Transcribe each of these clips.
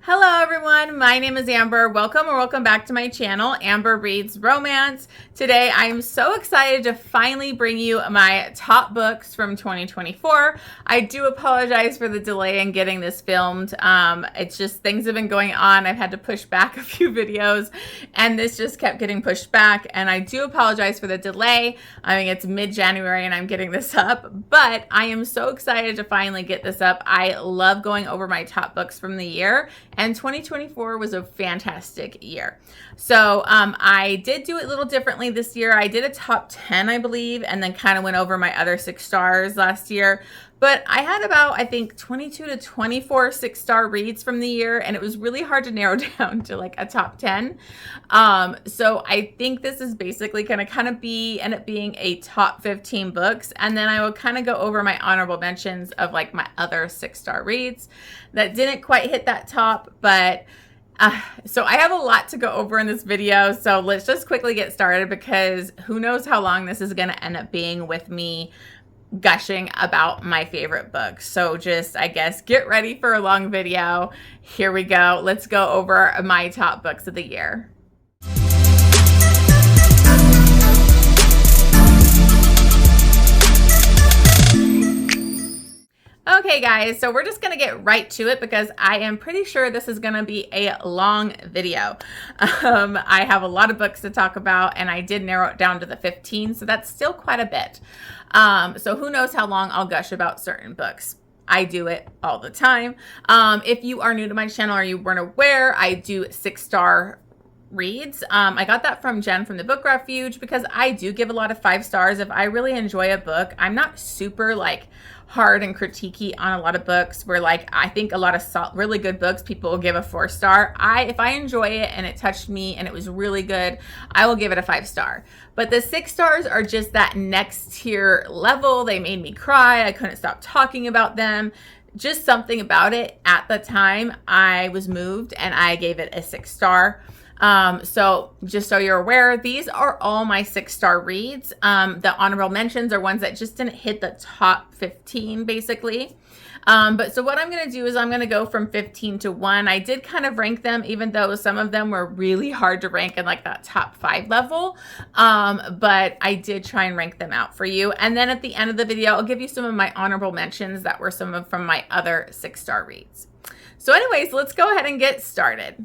Hello everyone, my name is Amber. Welcome back to my channel, Amber Reads Romance. Today I am so excited to finally bring you my top books from 2024. I do apologize for the delay in getting this filmed. It's just things have been going on. I've had to push back a few videos and this just kept getting pushed back, and I do apologize for the delay. I mean, it's mid-January and I'm getting this up, but I am so excited to finally get this up. I love going over my top books from the year, and 2024 was a fantastic year. So I did do it a little differently this year. I did a top 10, I believe, and then kind of went over my other 6-stars last year. But I had about, I think, 22 to 24 6-star reads from the year, and it was really hard to narrow down to like a top 10. So I think this is basically going to kind of end up being a top 15 books, and then I will kind of go over my honorable mentions of like my other 6-star reads that didn't quite hit that top, but so I have a lot to go over in this video, so let's just quickly get started because who knows how long this is going to end up being with me gushing about my favorite books. So just, I guess, get ready for a long video. Here we go. Let's go over my top books of the year. Okay guys, so we're just gonna get right to it because I am pretty sure this is gonna be a long video. I have a lot of books to talk about and I did narrow it down to the 15, so that's still quite a bit. So who knows how long I'll gush about certain books. I do it all the time. If you are new to my channel or you weren't aware, I do 6-star reads. I got that from Jen from the Book Refuge because I do give a lot of 5 stars. If I really enjoy a book, I'm not super like hard and critiquey on a lot of books where like I think a lot of really good books people will give a 4-star. If I enjoy it and it touched me and it was really good, I will give it a 5-star. But the 6 stars are just that next tier level. They made me cry. I couldn't stop talking about them. Just something about it at the time. I was moved and I gave it a 6-star. So just so you're aware, these are all my 6-star reads. The honorable mentions are ones that just didn't hit the top 15 basically. But so what I'm going to do is I'm going to go from 15 to 1. I did kind of rank them, even though some of them were really hard to rank in like that top 5 level. But I did try and rank them out for you. And then at the end of the video, I'll give you some of my honorable mentions that were from my other 6-star reads. So anyways, let's go ahead and get started.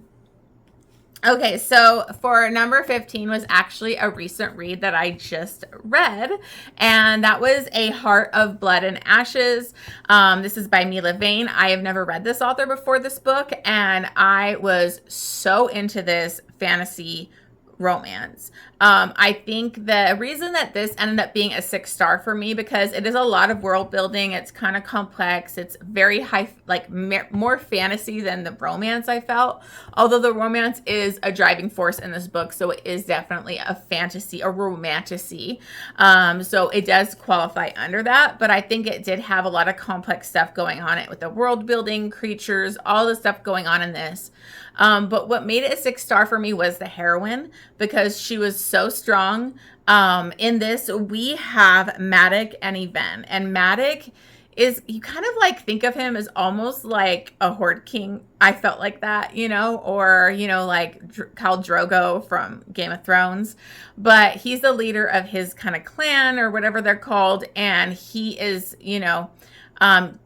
Okay, so for number 15 was actually a recent read that I just read, and that was A Heart of Blood and Ashes. This is by Mila Vane. I have never read this author before this book, and I was so into this fantasy romance. I think the reason that this ended up being a 6-star for me because it is a lot of world building. It's kind of complex. It's very high, like more fantasy than the romance I felt. Although the romance is a driving force in this book, so it is definitely a fantasy, a romantasy. So it does qualify under that, but I think it did have a lot of complex stuff going on it with the world building, creatures, all the stuff going on in this. But what made it a 6-star for me was the heroine because she was so strong. In this, we have Maddox and Evan, and Maddox is, you kind of like think of him as almost like a Horde King. I felt like that, you know, or, you know, like Khal Drogo from Game of Thrones, but he's the leader of his kind of clan or whatever they're called. And he is, you know,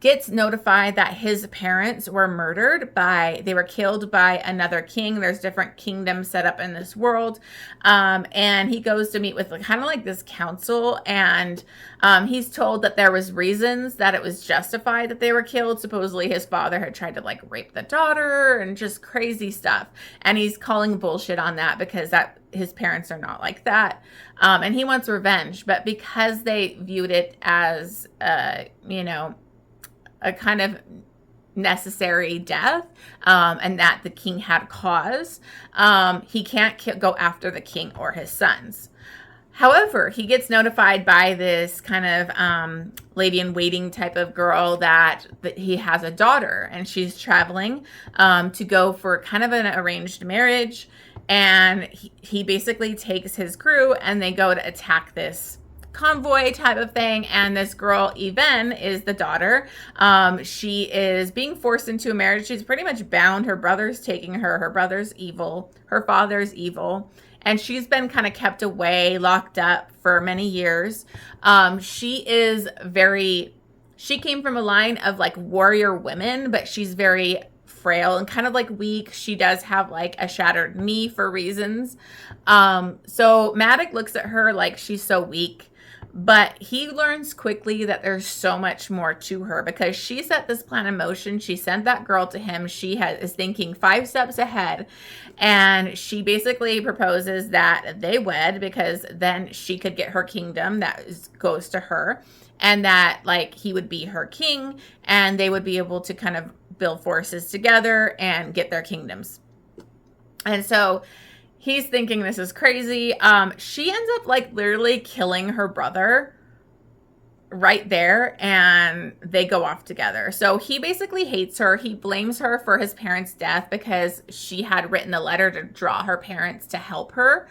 gets notified that his parents were murdered they were killed by another king. There's different kingdoms set up in this world. And he goes to meet with kind of like this council, and he's told that there was reasons that it was justified that they were killed. Supposedly his father had tried to like rape the daughter and just crazy stuff. And he's calling bullshit on that because his parents are not like that. And he wants revenge, but because they viewed it as, you know, a kind of necessary death, and that the king had cause, he can't go after the king or his sons. However, he gets notified by this kind of lady-in-waiting type of girl that he has a daughter, and she's traveling to go for kind of an arranged marriage. And he basically takes his crew and they go to attack this convoy type of thing. And this girl, Yvonne, is the daughter. She is being forced into a marriage. She's pretty much bound. Her brother's taking her. Her brother's evil. Her father's evil. And she's been kind of kept away, locked up for many years. She came from a line of like warrior women, but she's very frail and kind of like weak. She does have like a shattered knee for reasons. So Maddox looks at her like she's so weak, but he learns quickly that there's so much more to her because she set this plan in motion. She sent that girl to him. She is thinking 5 steps ahead, and she basically proposes that they wed because then she could get her kingdom that goes to her, and that like he would be her king and they would be able to kind of build forces together and get their kingdoms. And so he's thinking this is crazy. She ends up like literally killing her brother right there, and they go off together. So he basically hates her. He blames her for his parents' death because she had written a letter to draw her parents to help her,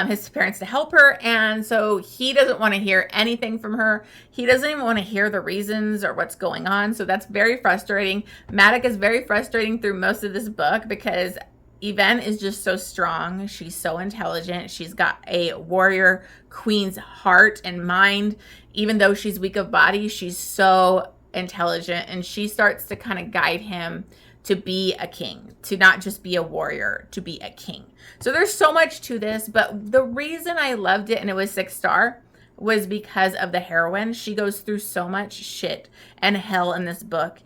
his parents to help her. And so he doesn't want to hear anything from her. He doesn't even want to hear the reasons or what's going on. So that's very frustrating. Maddox is very frustrating through most of this book because Yvonne is just so strong. She's so intelligent. She's got a warrior queen's heart and mind. Even though she's weak of body, she's so intelligent, and she starts to kind of guide him to be a king, to not just be a warrior, to be a king. So there's so much to this, but the reason I loved it and it was 6-star was because of the heroine. She goes through so much shit and hell in this book,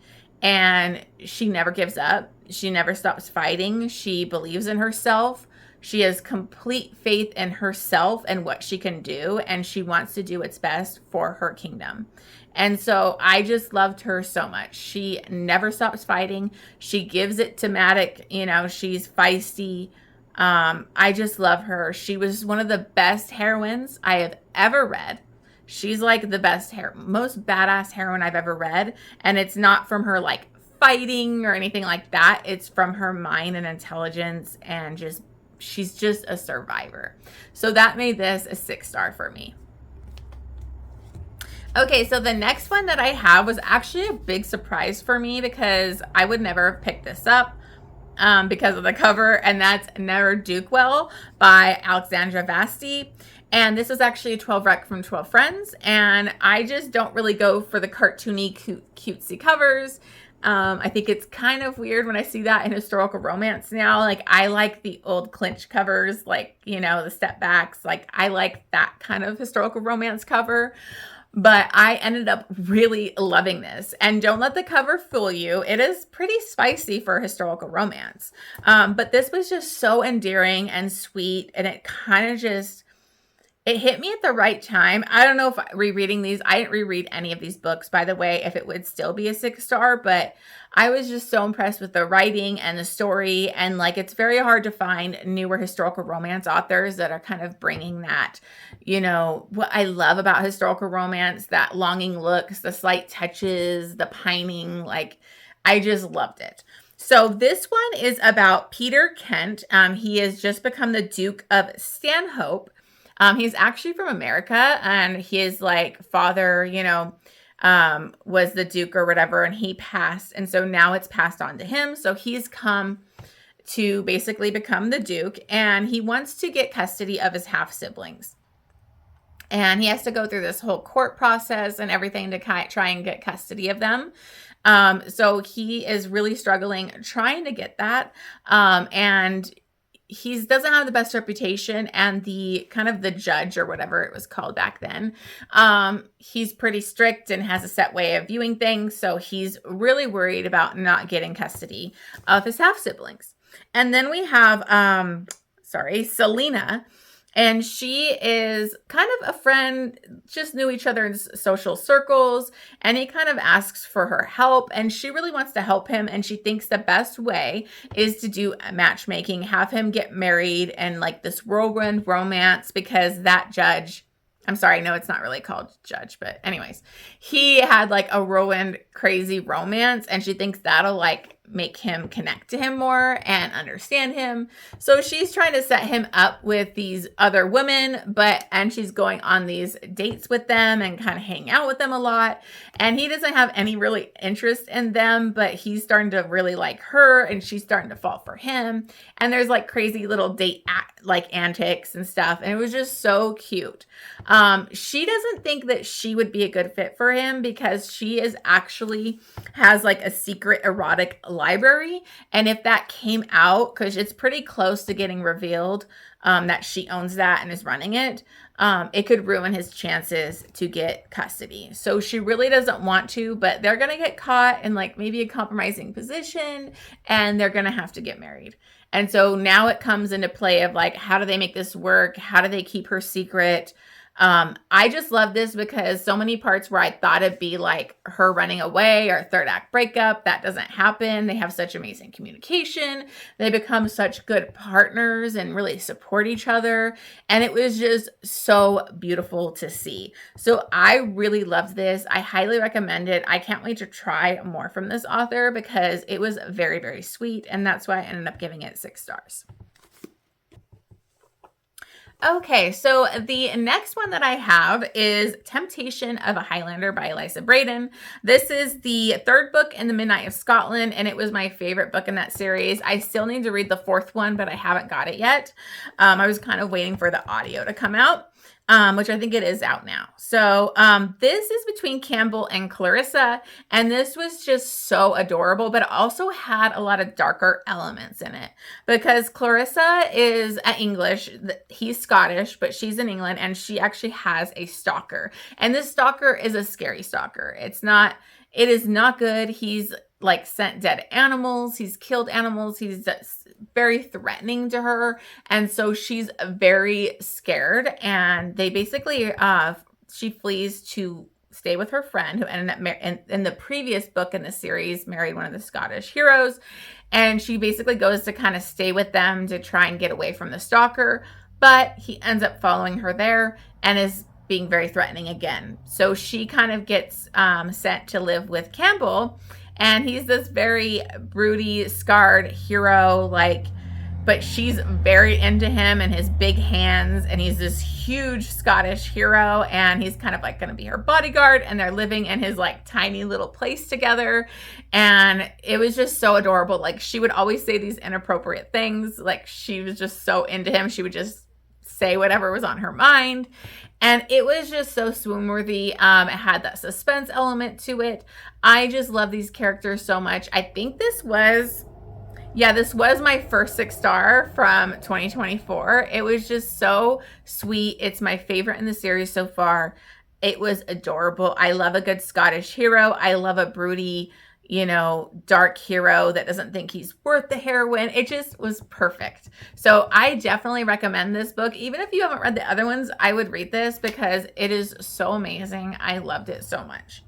and she never gives up. She never stops fighting. She believes in herself. She has complete faith in herself and what she can do, and she wants to do what's best for her kingdom. And so I just loved her so much. She never stops fighting. She gives it to Maddox. You know, she's feisty. I just love her. She was one of the best heroines I have ever read. She's like the best, most badass heroine I've ever read. And it's not from her like fighting or anything like that. It's from her mind and intelligence, and just she's just a survivor. So that made this a 6-star for me. Okay, so the next one that I have was actually a big surprise for me because I would never have picked this up because of the cover, and that's Never Dukewell by Alexandra Vasti. And this is actually a 12 rec from 12 Friends, and I just don't really go for the cartoony, cutesy covers. I think it's kind of weird when I see that in historical romance now. Like, I like the old clinch covers, like, you know, the step backs. Like, I like that kind of historical romance cover. But I ended up really loving this. And don't let the cover fool you. It is pretty spicy for historical romance. But this was just so endearing and sweet. And it kind of just... it hit me at the right time. I don't know if rereading these, I didn't reread any of these books, by the way, if it would still be a 6-star, but I was just so impressed with the writing and the story. And like, it's very hard to find newer historical romance authors that are kind of bringing that, you know, what I love about historical romance, that longing looks, the slight touches, the pining, like, I just loved it. So this one is about Peter Kent. He has just become the Duke of Stanhope. He's actually from America, and his like father, you know, was the Duke or whatever, and he passed. And so now it's passed on to him. So he's come to basically become the Duke, and he wants to get custody of his half siblings. And he has to go through this whole court process and everything to try and get custody of them. So he is really struggling trying to get that. And he doesn't have the best reputation, and the kind of the judge or whatever it was called back then, he's pretty strict and has a set way of viewing things. So he's really worried about not getting custody of his half siblings. And then we have, Selena, and she is kind of a friend, just knew each other in social circles, and he kind of asks for her help, and she really wants to help him, and she thinks the best way is to do matchmaking, have him get married, and like this whirlwind romance, because that judge, I'm sorry, no, it's not really called judge, but anyways, he had like a whirlwind crazy romance, and she thinks that'll like make him connect to him more and understand him. So she's trying to set him up with these other women, and she's going on these dates with them and kind of hang out with them a lot. And he doesn't have any really interest in them, but he's starting to really like her and she's starting to fall for him. And there's like crazy little date antics and stuff. And it was just so cute. She doesn't think that she would be a good fit for him because she is actually has like a secret erotic library. And if that came out, because it's pretty close to getting revealed that she owns that and is running it, it could ruin his chances to get custody. So she really doesn't want to, but they're going to get caught in like maybe a compromising position and they're going to have to get married. And so now it comes into play of like, how do they make this work? How do they keep her secret? I just love this because so many parts where I thought it'd be like her running away or third act breakup, that doesn't happen. They have such amazing communication. They become such good partners and really support each other. And it was just so beautiful to see. So I really loved this. I highly recommend it. I can't wait to try more from this author because it was very, very sweet. And that's why I ended up giving it 6 stars. Okay, so the next one that I have is Temptation of a Highlander by Elisa Braden. This is the 3rd book in the Midnight of Scotland, and it was my favorite book in that series. I still need to read the 4th one, but I haven't got it yet. I was kind of waiting for the audio to come out. Which I think it is out now. So this is between Campbell and Clarissa, and this was just so adorable, but it also had a lot of darker elements in it because Clarissa is English, he's Scottish, but she's in England, and she actually has a stalker, and this stalker is a scary stalker. It is not good. He's like sent dead animals. He's killed animals. He's very threatening to her. And so she's very scared. And they basically, she flees to stay with her friend who ended up in the previous book in the series, married one of the Scottish heroes. And she basically goes to kind of stay with them to try and get away from the stalker. But he ends up following her there and is being very threatening again. So she kind of gets sent to live with Campbell. And he's this very broody, scarred hero, but she's very into him and his big hands. And he's this huge Scottish hero. And he's kind of like going to be her bodyguard. And they're living in his like tiny little place together. And it was just so adorable. Like she would always say these inappropriate things. Like she was just so into him. She would just say whatever was on her mind. And it was just so swoon-worthy. It had that suspense element to it. I just love these characters so much. I think this was my first 6-star from 2024. It was just so sweet. It's my favorite in the series so far. It was adorable. I love a good Scottish hero. I love a broody, dark hero that doesn't think he's worth the heroine. It just was perfect. So I definitely recommend this book. Even if you haven't read the other ones, I would read this because it is so amazing. I loved it so much.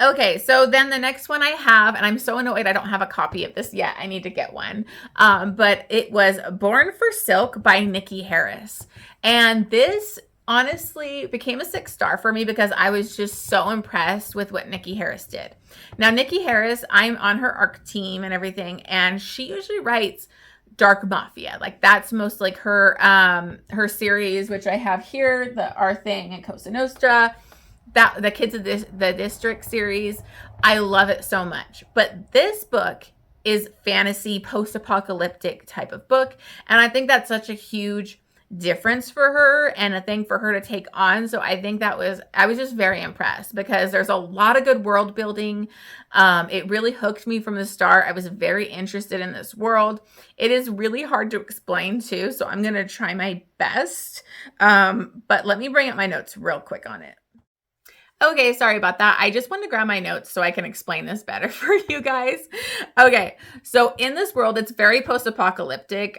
Okay, so then the next one I have, and I'm so annoyed I don't have a copy of this yet. I need to get one. But it was Born for Silk by Nicci Harris. And this honestly became a 6-star for me because I was just so impressed with what Nicci Harris did. Now, Nicci Harris, I'm on her ARC team and everything, and she usually writes dark mafia. Like that's most like her series, which I have here, the Our Thing and Cosa Nostra, that the Kids of the District series. I love it so much. But this book is fantasy, post-apocalyptic type of book, and I think that's such a huge difference for her and a thing for her to take on. So I think I was just very impressed because there's a lot of good world building. It really hooked me from the start. I was very interested in this world. It is really hard to explain too, so I'm going to try my best. But let me bring up my notes real quick on it. Okay, sorry about that. I just wanted to grab my notes so I can explain this better for you guys. Okay, so in this world, it's very post-apocalyptic.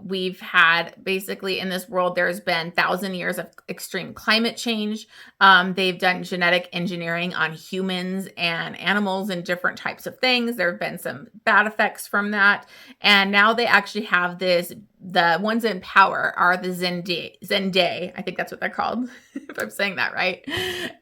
We've had, basically in this world, there's been 1,000 years of extreme climate change. They've done genetic engineering on humans and animals and different types of things. There have been some bad effects from that. And now they actually have this the ones in power are the Zende. I think that's what they're called, if I'm saying that right.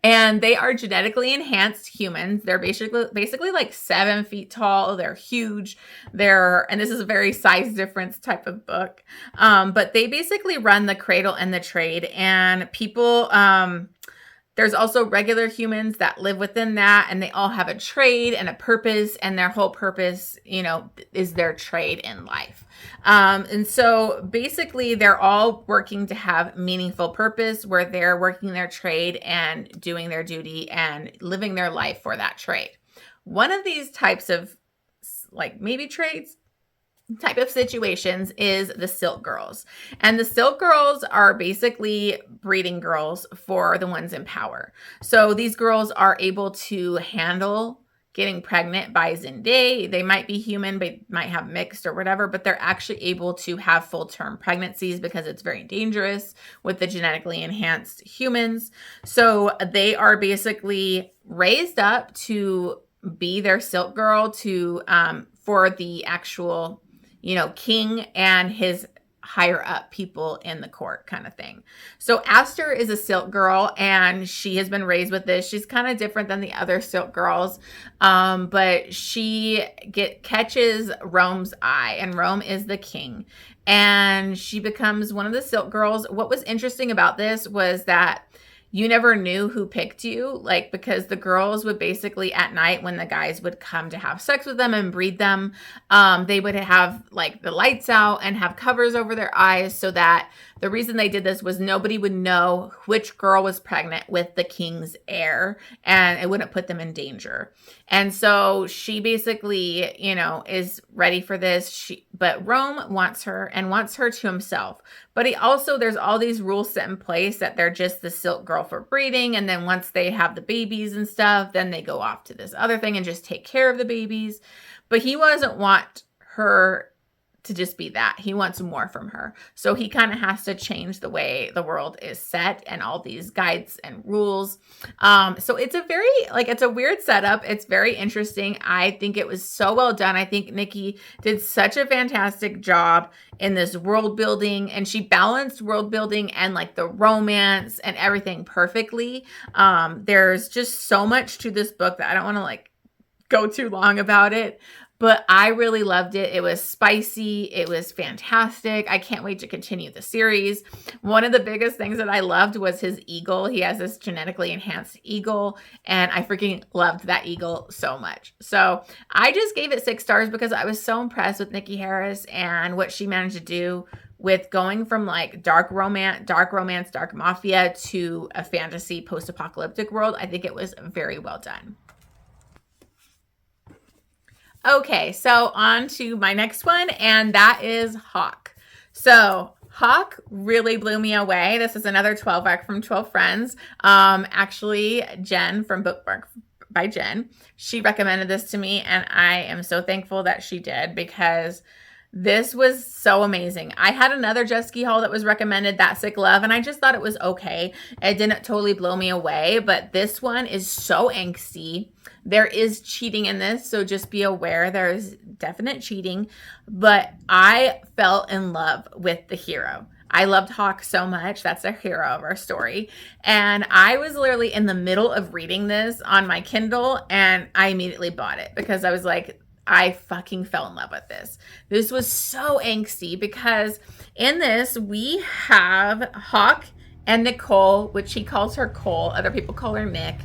And they are genetically enhanced humans. They're basically like 7 feet tall. They're huge. And this is a very size difference type of book. But they basically run the cradle and the trade, and people, there's also regular humans that live within that, and they all have a trade and a purpose, and their whole purpose, is their trade in life. And so basically they're all working to have meaningful purpose where they're working their trade and doing their duty and living their life for that trade. One of these types of maybe trades type of situations is the Silk Girls. And the Silk Girls are basically breeding girls for the ones in power. So these girls are able to handle getting pregnant by Zende. They might be human, but might have mixed or whatever, but they're actually able to have full-term pregnancies because it's very dangerous with the genetically enhanced humans. So they are basically raised up to be their Silk Girl for the actual king and his higher up people in the court kind of thing. So Aster is a Silk Girl, and she has been raised with this. She's kind of different than the other Silk Girls, but she catches Rome's eye, and Rome is the king, and she becomes one of the Silk Girls. What was interesting about this was that you never knew who picked you, because the girls would basically at night when the guys would come to have sex with them and breed them, they would have the lights out and have covers over their eyes, so that the reason they did this was nobody would know which girl was pregnant with the king's heir, and it wouldn't put them in danger. And so she basically, is ready for this. But Rome wants her to himself. But there's all these rules set in place that they're just the Silk Girl for breeding. And then once they have the babies and stuff, then they go off to this other thing and just take care of the babies. But he doesn't want her to just be that. He wants more from her. So he kind of has to change the way the world is set and all these guides and rules. So it's it's a weird setup. It's very interesting. I think it was so well done. I think Nicci did such a fantastic job in this world building, and she balanced world building and the romance and everything perfectly. There's just so much to this book that I don't want to go too long about it. But I really loved it. It was spicy. It was fantastic. I can't wait to continue the series. One of the biggest things that I loved was his eagle. He has this genetically enhanced eagle, and I freaking loved that eagle so much. So I just gave it 6 stars because I was so impressed with Nicci Harris and what she managed to do with going from dark romance, dark mafia to a fantasy post-apocalyptic world. I think it was very well done. Okay, so on to my next one, and that is Hawke. So Hawke really blew me away. This is another 12 arc from 12 Friends. Actually, Jen from Bookmark by Jen, she recommended this to me, and I am so thankful that she did because this was so amazing. I had another Jescie Hal that was recommended, That Sick Love, and I just thought it was okay. It didn't totally blow me away, but this one is so angsty. There is cheating in this, so just be aware there's definite cheating, but I fell in love with the hero. I loved Hawke so much. That's the hero of our story. And I was literally in the middle of reading this on my Kindle, and I immediately bought it because I was like, I fucking fell in love with this. This was so angsty because in this we have Hawke and Nicole, which he calls her Cole. Other people call her Nick.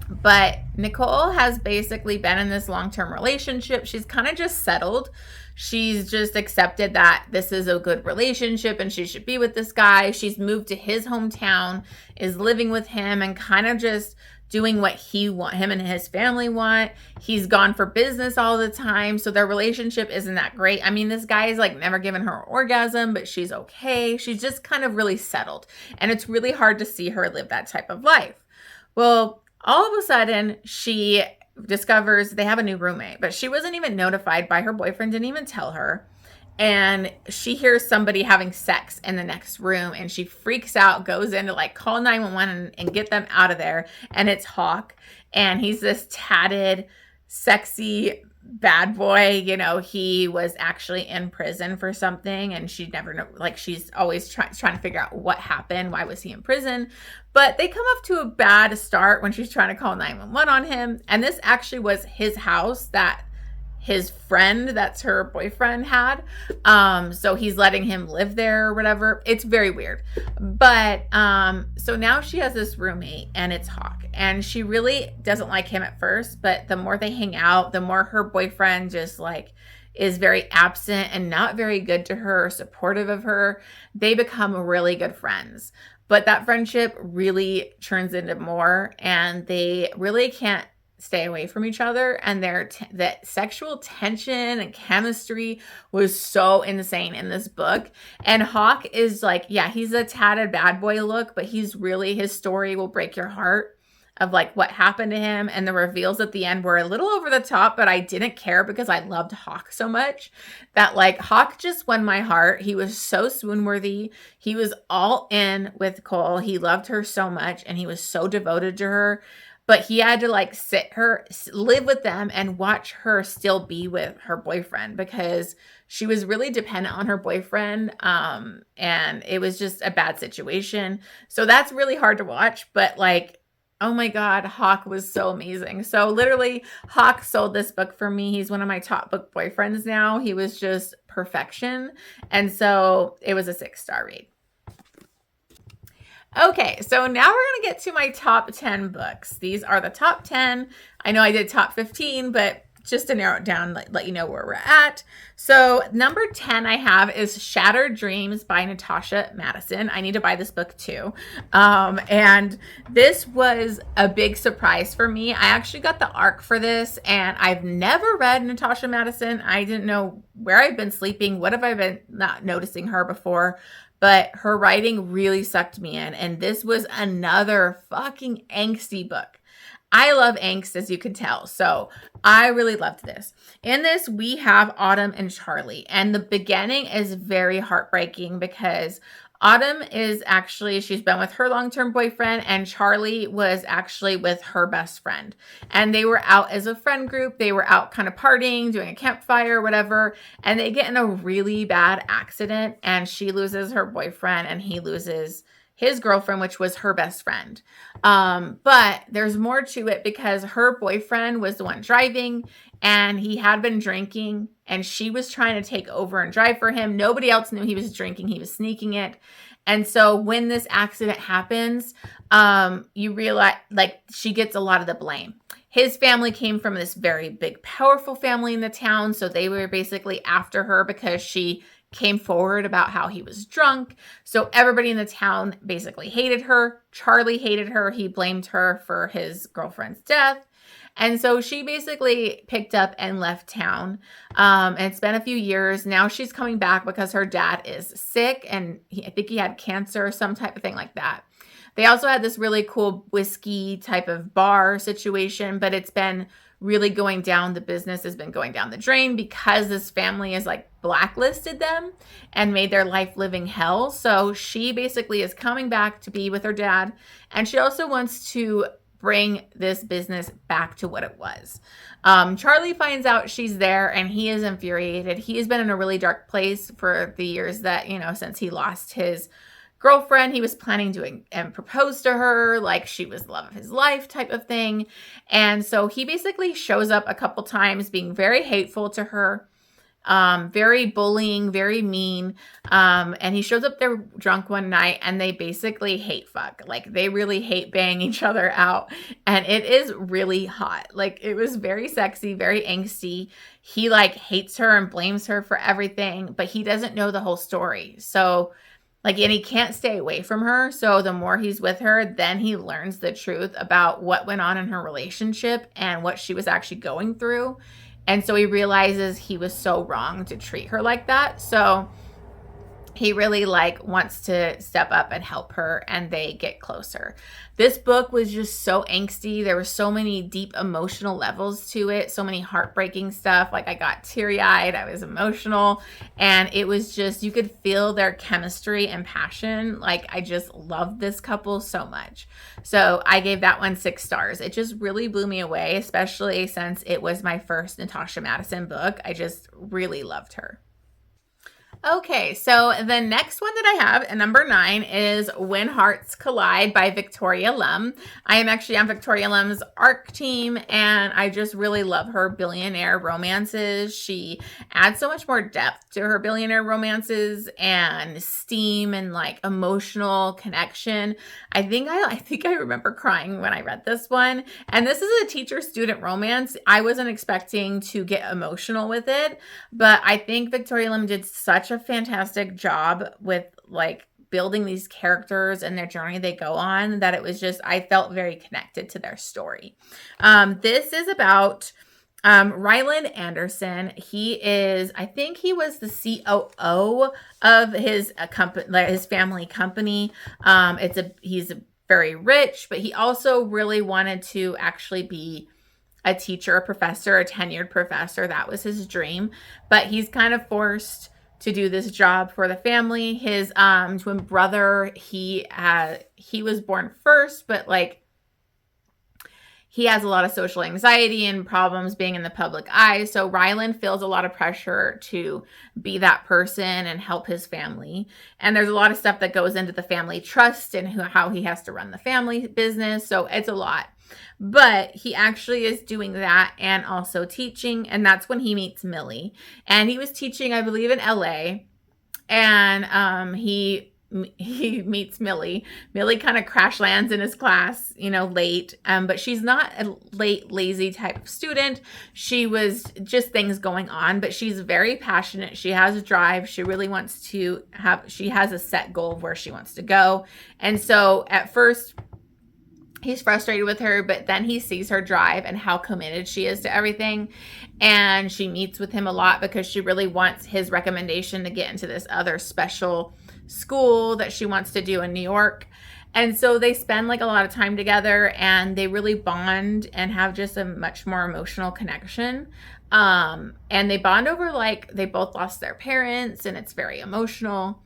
But Nicole has basically been in this long-term relationship. She's kind of just settled. She's just accepted that this is a good relationship and she should be with this guy. She's moved to his hometown, is living with him, and kind of just doing what him and his family want. He's gone for business all the time, so their relationship isn't that great. I mean, this guy is never given her an orgasm, but she's okay. She's just kind of really settled, and it's really hard to see her live that type of life. Well, all of a sudden, she discovers they have a new roommate, but she wasn't even notified by her boyfriend, didn't even tell her. And she hears somebody having sex in the next room, and she freaks out, goes in to call 911 and get them out of there. And it's Hawke, and he's this tatted, sexy bad boy. You know, he was actually in prison for something, and she'd never know, like, she's always trying to figure out what happened. Why was he in prison? But they come up to a bad start when she's trying to call 911 on him. And this actually was his house that his friend, that's her boyfriend, had. So he's letting him live there or whatever. It's very weird. But so now she has this roommate, and it's Hawke. And she really doesn't like him at first, but the more they hang out, the more her boyfriend just like is very absent and not very good to her, supportive of her. They become really good friends. But that friendship really turns into more, and they really can't stay away from each other. And that sexual tension and chemistry was so insane in this book. And Hawke is like, yeah, he's a tatted bad boy look, but he's really, his story will break your heart of like what happened to him. And the reveals at the end were a little over the top, but I didn't care because I loved Hawke so much that like Hawke just won my heart. He was so swoon worthy. He was all in with Cole. He loved her so much, and he was so devoted to her. But he had to like live with them and watch her still be with her boyfriend because she was really dependent on her boyfriend. And it was just a bad situation. So that's really hard to watch. But like, oh my God, Hawke was so amazing. So literally, Hawke sold this book for me. He's one of my top book boyfriends now. He was just perfection. And so it was a 6-star read. Okay, so now we're going to get to my top 10 books. These are the top 10. I know I did top 15, but just to narrow it down, let you know where we're at. So number 10 I have is Shattered Dreams by Natasha Madison. I need to buy this book too. And this was a big surprise for me. I actually got the ARC for this, and I've never read Natasha Madison. I didn't know where I've been sleeping. What have I been not noticing her before? But her writing really sucked me in. And this was another fucking angsty book. I love angst, as you can tell. So I really loved this. In this, we have Autumn and Charlie. And the beginning is very heartbreaking because Autumn is actually, she's been with her long-term boyfriend, and Charlie was actually with her best friend. And they were out as a friend group. They were out kind of partying, doing a campfire, whatever. And they get in a really bad accident, and she loses her boyfriend, and he loses his girlfriend, which was her best friend. But there's more to it because her boyfriend was the one driving, and he had been drinking, and she was trying to take over and drive for him. Nobody else knew he was drinking. He was sneaking it. And so when this accident happens, you realize like she gets a lot of the blame. His family came from this very big, powerful family in the town. So they were basically after her because she came forward about how he was drunk. So everybody in the town basically hated her. Charlie hated her. He blamed her for his girlfriend's death. And so she basically picked up and left town. And it's been a few years. Now she's coming back because her dad is sick, and I think he had cancer or some type of thing like that. They also had this really cool whiskey type of bar situation, but it's been really going down. The business has been going down the drain because this family is like blacklisted them and made their life living hell. So she basically is coming back to be with her dad. And she also wants to bring this business back to what it was. Charlie finds out she's there, and he is infuriated. He has been in a really dark place for the years that, you know, since he lost his girlfriend. He was planning to propose to her like she was the love of his life type of thing. And so he basically shows up a couple times being very hateful to her, very bullying, very mean. And he shows up there drunk one night, and they basically hate fuck. Like they really hate bang each other out. And it is really hot. Like it was very sexy, very angsty. He like hates her and blames her for everything, but he doesn't know the whole story. So like, and he can't stay away from her. So the more he's with her, then he learns the truth about what went on in her relationship and what she was actually going through. And so he realizes he was so wrong to treat her like that. So he really like wants to step up and help her, and they get closer. This book was just so angsty. There were so many deep emotional levels to it, so many heartbreaking stuff. Like I got teary-eyed, I was emotional, and it was just, you could feel their chemistry and passion. Like I just loved this couple so much. So I gave that one 6 stars. It just really blew me away, especially since it was my first Natasha Madison book. I just really loved her. Okay, so the next one that I have at number 9 is When Hearts Collide by Victoria Lum. I am actually on Victoria Lum's ARC team, and I just really love her billionaire romances. She adds so much more depth to her billionaire romances and steam and like emotional connection. I think I remember crying when I read this one. And this is a teacher-student romance. I wasn't expecting to get emotional with it, but I think Victoria Lum did such a fantastic job with like building these characters and their journey they go on that it was just, I felt very connected to their story. This is about Ryland Anderson. He is, I think he was the COO of his company, like his family company. He's very rich, but he also really wanted to actually be a teacher, a professor, a tenured professor. That was his dream, but he's kind of forced to do this job for the family. His twin brother, he was born first, but like he has a lot of social anxiety and problems being in the public eye. So Ryland feels a lot of pressure to be that person and help his family. And there's a lot of stuff that goes into the family trust and how he has to run the family business. So it's a lot. But he actually is doing that and also teaching. And that's when he meets Millie. And he was teaching, I believe, in LA. And he meets Millie. Millie kind of crash lands in his class, late. But she's not a late, lazy type of student. She was just things going on, but she's very passionate. She has a drive. She really wants to she has a set goal of where she wants to go. And so at first, he's frustrated with her, but then he sees her drive and how committed she is to everything. And she meets with him a lot because she really wants his recommendation to get into this other special school that she wants to do in New York. And so they spend like a lot of time together, and they really bond and have just a much more emotional connection. And they bond over like they both lost their parents, and it's very emotional.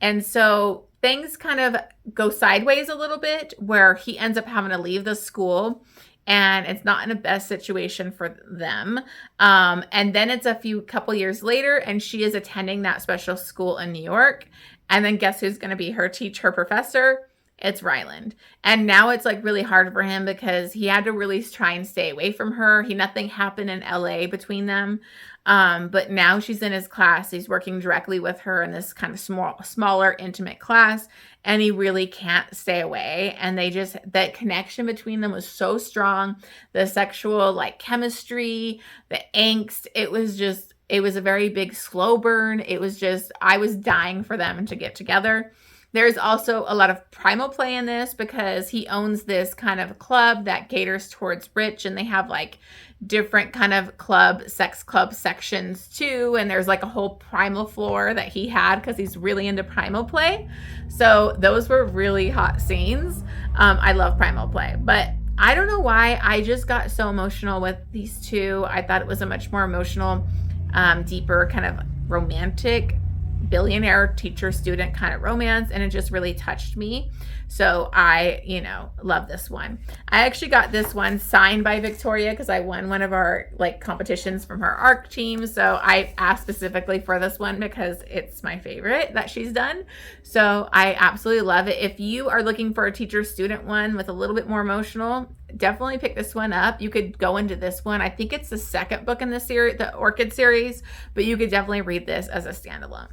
And so things kind of go sideways a little bit where he ends up having to leave the school, and it's not in the best situation for them. And then it's couple years later, and she is attending that special school in New York. And then guess who's going to be her professor? It's Ryland. And now it's like really hard for him because he had to really try and stay away from her. Nothing happened in LA between them. But now she's in his class. He's working directly with her in this kind of smaller, intimate class, and he really can't stay away. And that connection between them was so strong. The sexual like chemistry, the angst, it was a very big slow burn. I was dying for them to get together. There's also a lot of primal play in this because he owns this kind of club that caters towards rich, and they have like different kind of sex club sections too. And there's like a whole primal floor that he had because he's really into primal play. So those were really hot scenes. I love primal play, but I don't know why I just got so emotional with these two. I thought it was a much more emotional, deeper kind of romantic billionaire teacher student kind of romance, and it just really touched me. So I love this one. I actually got this one signed by Victoria because I won one of our like competitions from her ARC team. So I asked specifically for this one because it's my favorite that she's done. So I absolutely love it. If you are looking for a teacher student one with a little bit more emotional, definitely pick this one up. You could go into this one. I think it's the second book in the series, the Orchid series, but you could definitely read this as a standalone.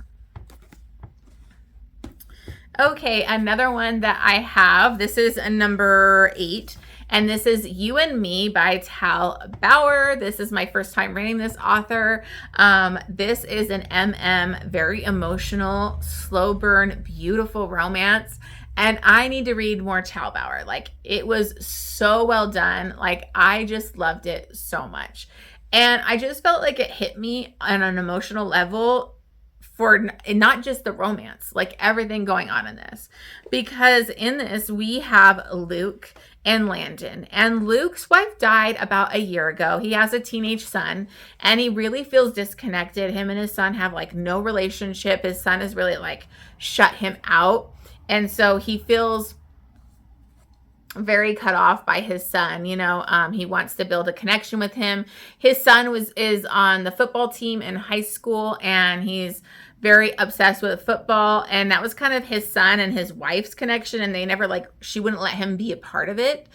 Okay, another one that I have, this is a number 8, and this is You and Me by Tal Bauer. This is my first time reading this author. This is an very emotional, slow burn, beautiful romance. And I need to read more Tal Bauer. Like, it was so well done. Like, I just loved it so much. And I just felt like it hit me on an emotional level for not just the romance, like everything going on in this. Because in this, we have Luke and Landon. And Luke's wife died about a year ago. He has a teenage son, and he really feels disconnected. Him and his son have like no relationship. His son has really like shut him out. And so he feels very cut off by his son. He wants to build a connection with him. His son is on the football team in high school, and he's very obsessed with football, and that was kind of his son and his wife's connection, and they never she wouldn't let him be a part of it.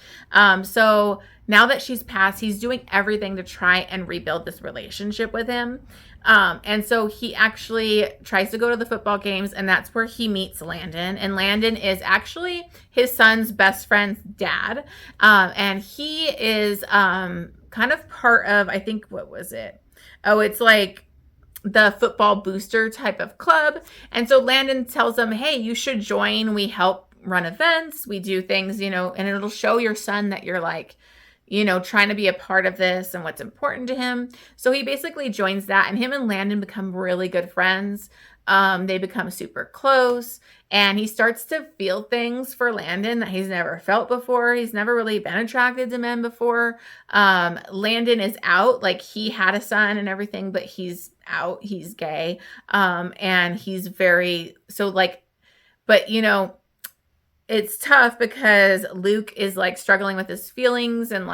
So now that she's passed, he's doing everything to try and rebuild this relationship with him. And so he actually tries to go to the football games, and that's where he meets Landon. And Landon is actually his son's best friend's dad. And he is kind of part of, I think, what was it? Oh, it's like the football booster type of club. And so Landon tells him, hey, you should join. We help run events. We do things, and it'll show your son that you're trying to be a part of this and what's important to him. So he basically joins that, and him and Landon become really good friends. They become super close, and he starts to feel things for Landon that he's never felt before. He's never really been attracted to men before. Landon is out, like he had a son and everything, but he's out. He's gay. And he's it's tough because Luke is struggling with his feelings and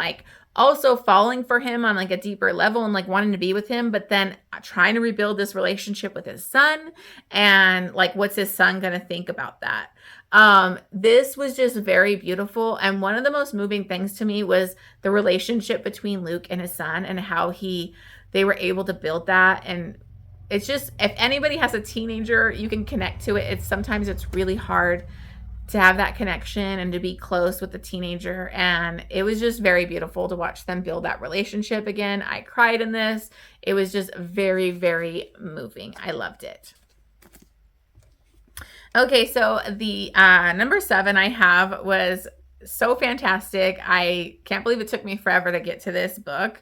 also falling for him on a deeper level and wanting to be with him, but then trying to rebuild this relationship with his son, and what's his son going to think about that? This was just very beautiful. And one of the most moving things to me was the relationship between Luke and his son, and how they were able to build that. And it's just, if anybody has a teenager, you can connect to it. Sometimes it's really hard to have that connection and to be close with the teenager. And it was just very beautiful to watch them build that relationship again. I cried in this. It was just very, very moving. I loved it. Okay, so the number 7 I have was so fantastic. I can't believe it took me forever to get to this book.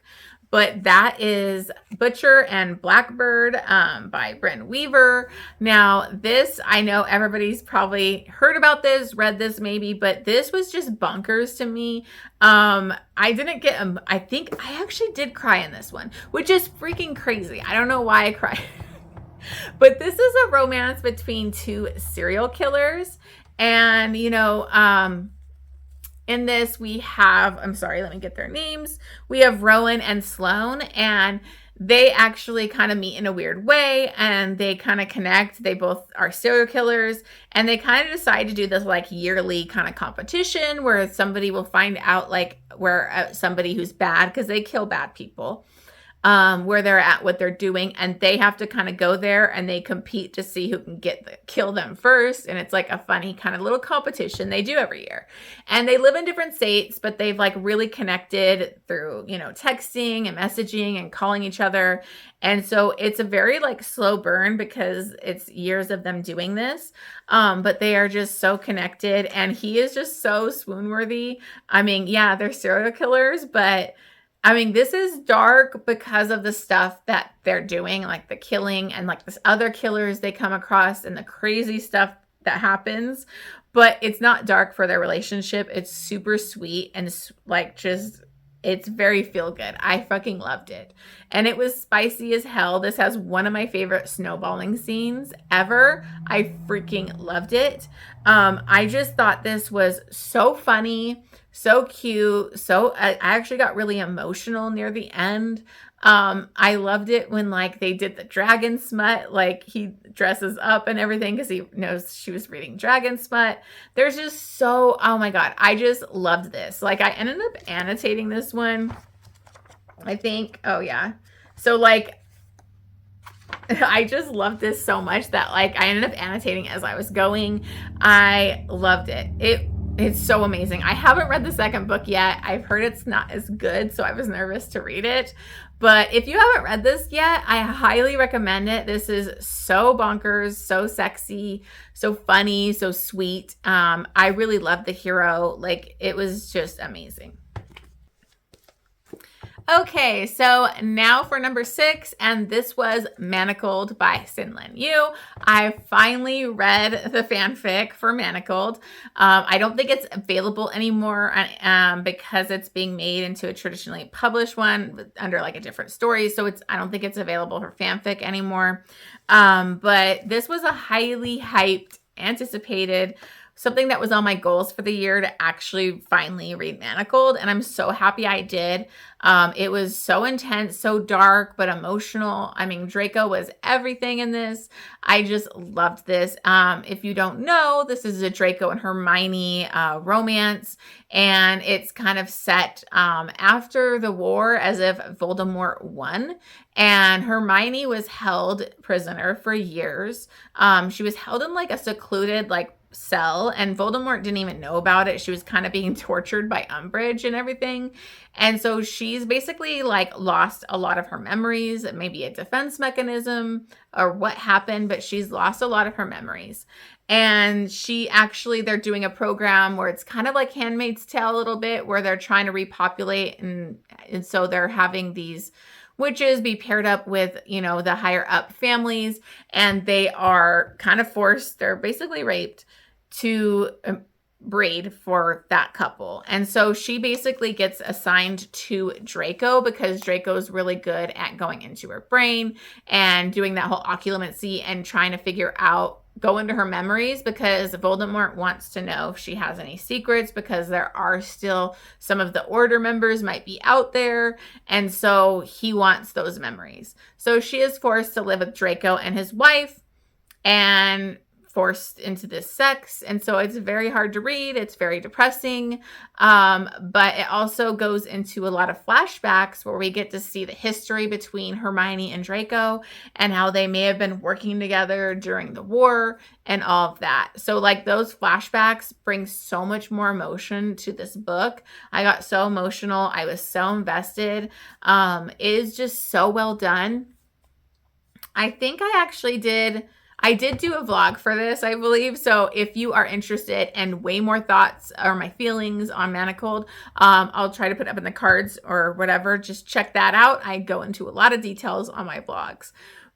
But that is Butcher and Blackbird by Brynne Weaver. Now, this, I know everybody's probably heard about this, read this maybe, but this was just bonkers to me. I didn't get, I think I actually did cry in this one, which is freaking crazy. I don't know why I cried. But this is a romance between 2 serial killers. And, in this, we have, I'm sorry, let me get their names. We have Rowan and Sloane, and they actually kind of meet in a weird way, and they kind of connect. They both are serial killers, and they kind of decide to do this yearly kind of competition where somebody will find out where somebody who's bad, because they kill bad people, where they're at, what they're doing, and they have to kind of go there and they compete to see who can kill them first. And it's a funny kind of little competition they do every year. And they live in different states, but they've really connected through, texting and messaging and calling each other. And so it's a very slow burn because it's years of them doing this. But they are just so connected, and he is just so swoon worthy. I mean, yeah, they're serial killers, but this is dark because of the stuff that they're doing, the killing and this other killers they come across and the crazy stuff that happens. But it's not dark for their relationship. It's super sweet and it's very feel good. I fucking loved it. And it was spicy as hell. This has one of my favorite snowballing scenes ever. I freaking loved it. I just thought this was so funny, so cute. I actually got really emotional near the end. I loved it when they did the dragon smut, he dresses up and everything because he knows she was reading dragon smut. There's just oh my God, I just loved this. I ended up annotating this one, I think. Oh yeah. So I just loved this so much that I ended up annotating as I was going. I loved it. It's so amazing. I haven't read the second book yet. I've heard it's not as good, so I was nervous to read it. But if you haven't read this yet, I highly recommend it. This is so bonkers, so sexy, so funny, so sweet. I really loved the hero. It was just amazing. Okay, so now for number 6, and this was Manacled by Senlinyu. I finally read the fanfic for Manacled. I don't think it's available anymore because it's being made into a traditionally published one under like a different story. So I don't think it's available for fanfic anymore. But this was a highly hyped, anticipated, something that was on my goals for the year to actually finally read Manacled, and I'm so happy I did. It was so intense, so dark, but emotional. I mean, Draco was everything in this. I just loved this. If you don't know, this is a Draco and Hermione romance, and it's kind of set after the war, as if Voldemort won, and Hermione was held prisoner for years. She was held in like a secluded like cell, and Voldemort didn't even know about it. She was kind of being tortured by Umbridge and everything. And so she's basically like lost a lot of her memories, maybe a defense mechanism or what happened, but she's lost a lot of her memories. And they're doing a program where it's kind of like Handmaid's Tale a little bit, where they're trying to repopulate. And so they're having these witches be paired up with, the higher up families, and they are kind of forced, they're basically raped to breed for that couple. And so she basically gets assigned to Draco because Draco's really good at going into her brain and doing that whole occlumency and trying to go into her memories, because Voldemort wants to know if she has any secrets, because there are still some of the Order members might be out there. And so he wants those memories. So she is forced to live with Draco and his wife, and forced into this sex. And so it's very hard to read. It's very depressing. But it also goes into a lot of flashbacks where we get to see the history between Hermione and Draco and how they may have been working together during the war and all of that. So like those flashbacks bring so much more emotion to this book. I got so emotional. I was so invested. It is just so well done. I think I did do a vlog for this, I believe. So if you are interested in way more thoughts or my feelings on Manacled, I'll try to put up in the cards or whatever. Just check that out. I go into a lot of details on my vlogs.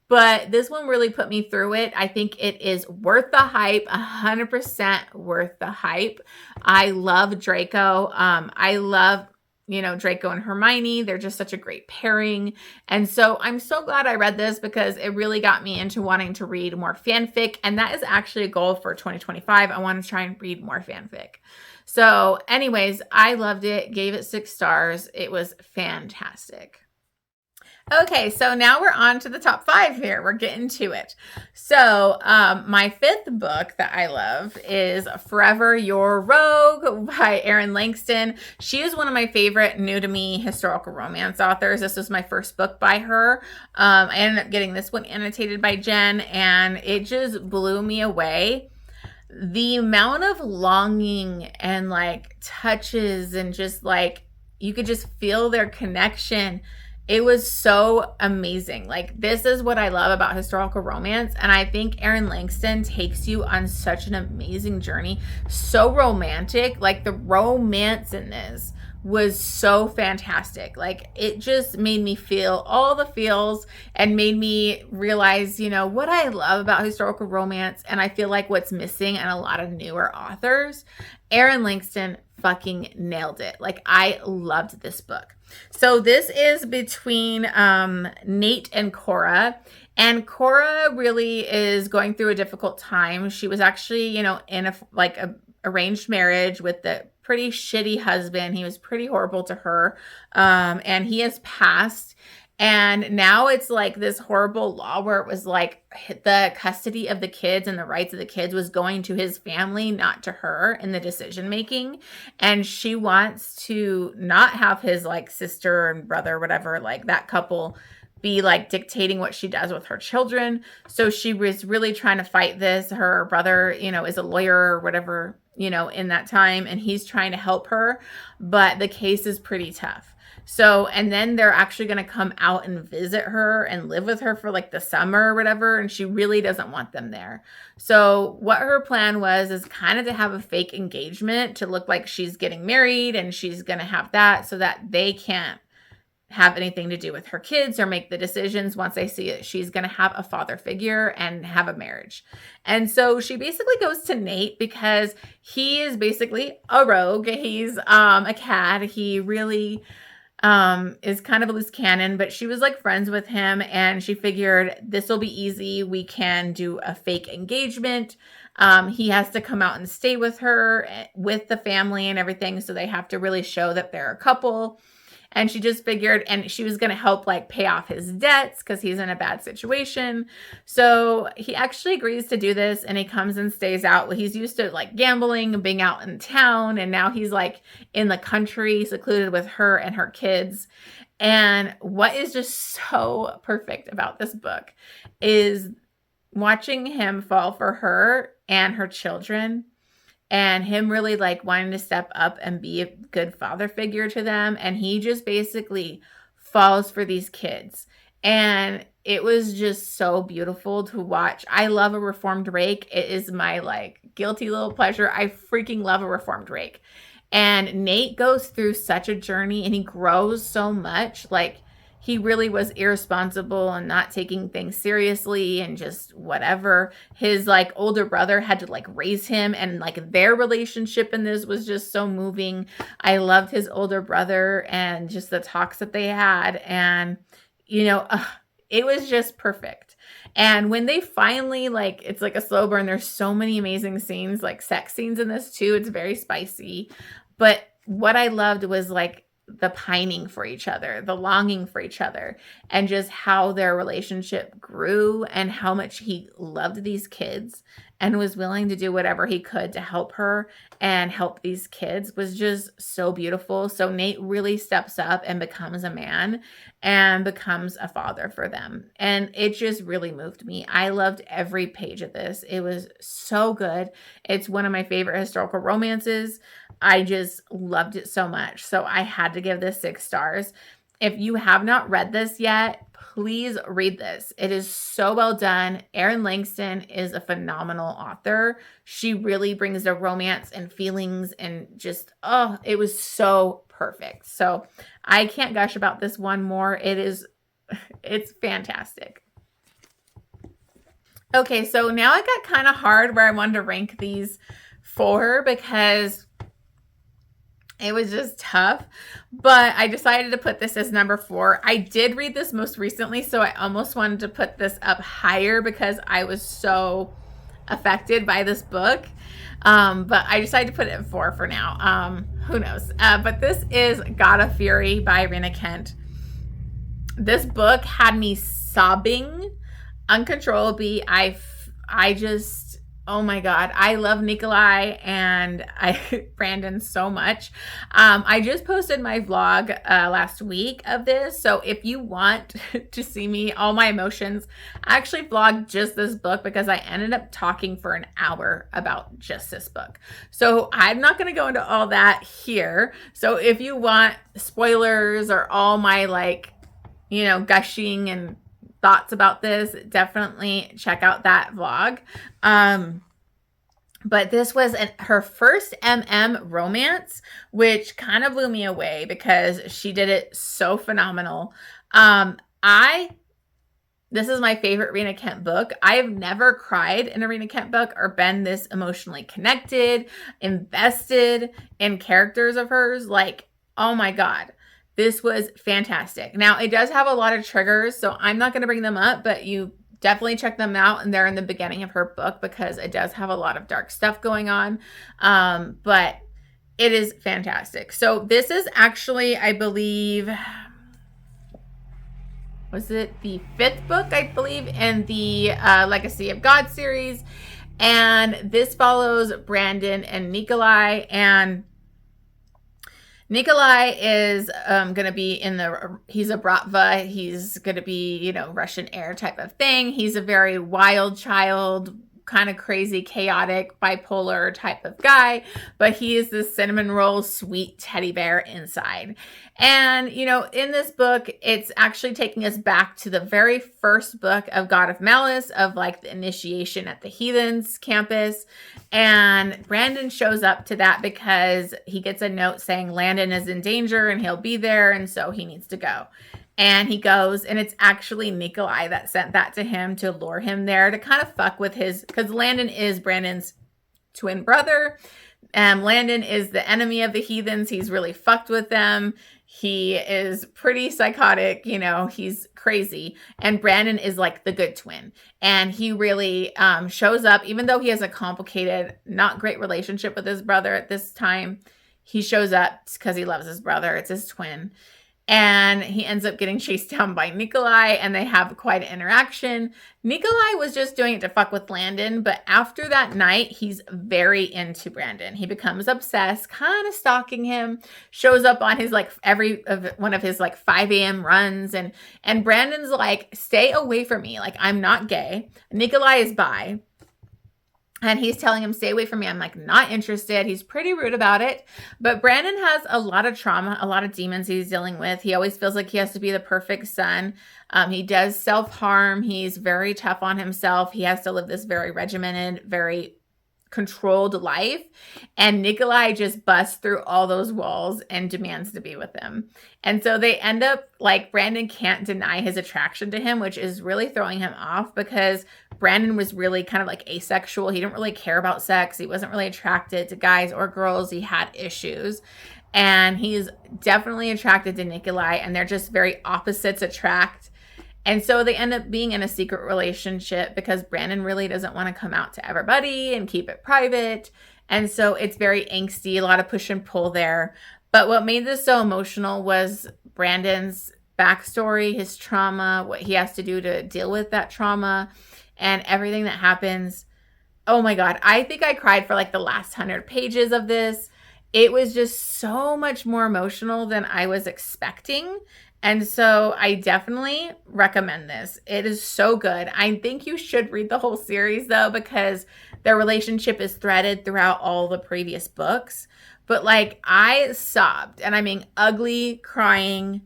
But this one really put me through it. I think it is worth the hype, 100% worth the hype. I love Draco. I love Draco and Hermione. They're just such a great pairing. And so I'm so glad I read this, because it really got me into wanting to read more fanfic. And that is actually a goal for 2025. I want to try and read more fanfic. So anyways, I loved it. Gave it 6 stars. It was fantastic. Okay, so now we're on to the top 5 here. We're getting to it. So my 5th book that I love is Forever Your Rogue by Erin Langston. She is one of my favorite new to me historical romance authors. This was my first book by her. I ended up getting this one annotated by Jen, and it just blew me away. The amount of longing and like touches and just like you could just feel their connection. It was so amazing. Like, this is what I love about historical romance. And I think Erin Langston takes you on such an amazing journey. So romantic. Like, the romance in this was so fantastic. Like, it just made me feel all the feels and made me realize, what I love about historical romance. And I feel like what's missing in a lot of newer authors. Erin Langston fucking nailed it. Like, I loved this book. So this is between Nate and Cora. And Cora really is going through a difficult time. She was actually, in a arranged marriage with the pretty shitty husband. He was pretty horrible to her. And he has passed. And now it's like this horrible law where it was like the custody of the kids and the rights of the kids was going to his family, not to her in the decision making. And she wants to not have his like sister and brother, whatever, like that couple be like dictating what she does with her children. So she was really trying to fight this. Her brother, is a lawyer or whatever, in that time, and he's trying to help her, but the case is pretty tough. So, and then they're actually going to come out and visit her and live with her for like the summer or whatever. And she really doesn't want them there. So what her plan was is kind of to have a fake engagement to look like she's getting married, and she's going to have that so that they can't have anything to do with her kids or make the decisions once they see that she's going to have a father figure and have a marriage. And so she basically goes to Nate because he is basically a rogue. He's a cad. He really is kind of a loose cannon, but she was like friends with him and she figured this will be easy. We can do a fake engagement. He has to come out and stay with her, with the family and everything. So they have to really show that they're a couple. And she just figured, and she was going to help like pay off his debts because he's in a bad situation. So he actually agrees to do this and he comes and stays out. He's used to like gambling and being out in town. And now he's like in the country, secluded with her and her kids. And what is just so perfect about this book is watching him fall for her and her children, and him really like wanting to step up and be a good father figure to them. And he just basically falls for these kids. And it was just so beautiful to watch. I love a reformed rake. It is my like guilty little pleasure. I freaking love a reformed rake. And Nate goes through such a journey and he grows so much. Like, he really was irresponsible and not taking things seriously and just whatever. His like older brother had to like raise him, and like their relationship in this was just so moving. I loved his older brother and just the talks that they had. And, it was just perfect. And when they finally like, it's like a slow burn. There's so many amazing scenes, like sex scenes in this too. It's very spicy. But what I loved was like the pining for each other, the longing for each other, and just how their relationship grew and how much he loved these kids and was willing to do whatever he could to help her and help these kids was just so beautiful. So Nate really steps up and becomes a man and becomes a father for them. And it just really moved me. I loved every page of this. It was so good. It's one of my favorite historical romances. I just loved it so much. So I had to give this 6 stars. If you have not read this yet, please read this. It is so well done. Erin Langston is a phenomenal author. She really brings the romance and feelings and just, it was so perfect. So I can't gush about this one more. It's fantastic. Okay, so now it got kind of hard where I wanted to rank these 4 because it was just tough, but I decided to put this as number 4. I did read this most recently, so I almost wanted to put this up higher because I was so affected by this book. But I decided to put it at 4 for now. Who knows? But this is God of Fury by Rina Kent. This book had me sobbing uncontrollably. I just, oh my God, I love Nikolai and Brandon so much. I just posted my vlog last week of this. So if you want to see me, all my emotions, I actually vlogged just this book because I ended up talking for an hour about just this book. So I'm not going to go into all that here. So if you want spoilers or all my gushing and thoughts about this, definitely check out that vlog. But this was her first romance, which kind of blew me away because she did it so phenomenal. This is my favorite Rina Kent book. I have never cried in a Rina Kent book or been this emotionally connected, invested in characters of hers. Like, oh my God. This was fantastic. Now, it does have a lot of triggers, so I'm not going to bring them up, but you definitely check them out. And they're in the beginning of her book because it does have a lot of dark stuff going on. But it is fantastic. So this is actually, I believe, was it the 5th book, I believe, in the Legacy of God series. And this follows Brandon and Nikolai, and Nikolai is going to be he's a Bratva. He's going to be, Russian heir type of thing. He's a very wild child, kind of crazy, chaotic, bipolar type of guy, but he is this cinnamon roll sweet teddy bear inside. And, you know, in this book, it's actually taking us back to the very first book of God of Malice, of like the initiation at the Heathens campus. And Brandon shows up to that because he gets a note saying Landon is in danger and he'll be there. And so he needs to go. And he goes, and it's actually Nikolai that sent that to him to lure him there to kind of fuck with his, because Landon is Brandon's twin brother. Landon is the enemy of the Heathens. He's really fucked with them. He is pretty psychotic, you know, he's crazy. And Brandon is like the good twin. And he really shows up, even though he has a complicated, not great relationship with his brother at this time. He shows up because he loves his brother. It's his twin. And he ends up getting chased down by Nikolai, and they have quite an interaction. Nikolai was just doing it to fuck with Landon, but after that night, he's very into Brandon. He becomes obsessed, kind of stalking him, shows up on his like one of his like 5 a.m. runs, and Brandon's like, stay away from me. Like, I'm not gay. Nikolai is bi. And he's telling him, stay away from me. I'm like, not interested. He's pretty rude about it. But Brandon has a lot of trauma, a lot of demons he's dealing with. He always feels like he has to be the perfect son. He does self-harm. He's very tough on himself. He has to live this very regimented, very controlled life. And Nikolai just busts through all those walls and demands to be with him. And so they end up, like, Brandon can't deny his attraction to him, which is really throwing him off because Brandon was really kind of like asexual. He didn't really care about sex. He wasn't really attracted to guys or girls. He had issues. And he's definitely attracted to Nikolai, and they're just very opposites attract. And so they end up being in a secret relationship because Brandon really doesn't want to come out to everybody and keep it private. And so it's very angsty, a lot of push and pull there. But what made this so emotional was Brandon's backstory, his trauma, what he has to do to deal with that trauma, and everything that happens. Oh my God. I think I cried for like the last 100 pages of this. It was just so much more emotional than I was expecting. And so I definitely recommend this. It is so good. I think you should read the whole series though, because their relationship is threaded throughout all the previous books. But like, I sobbed, and I mean ugly crying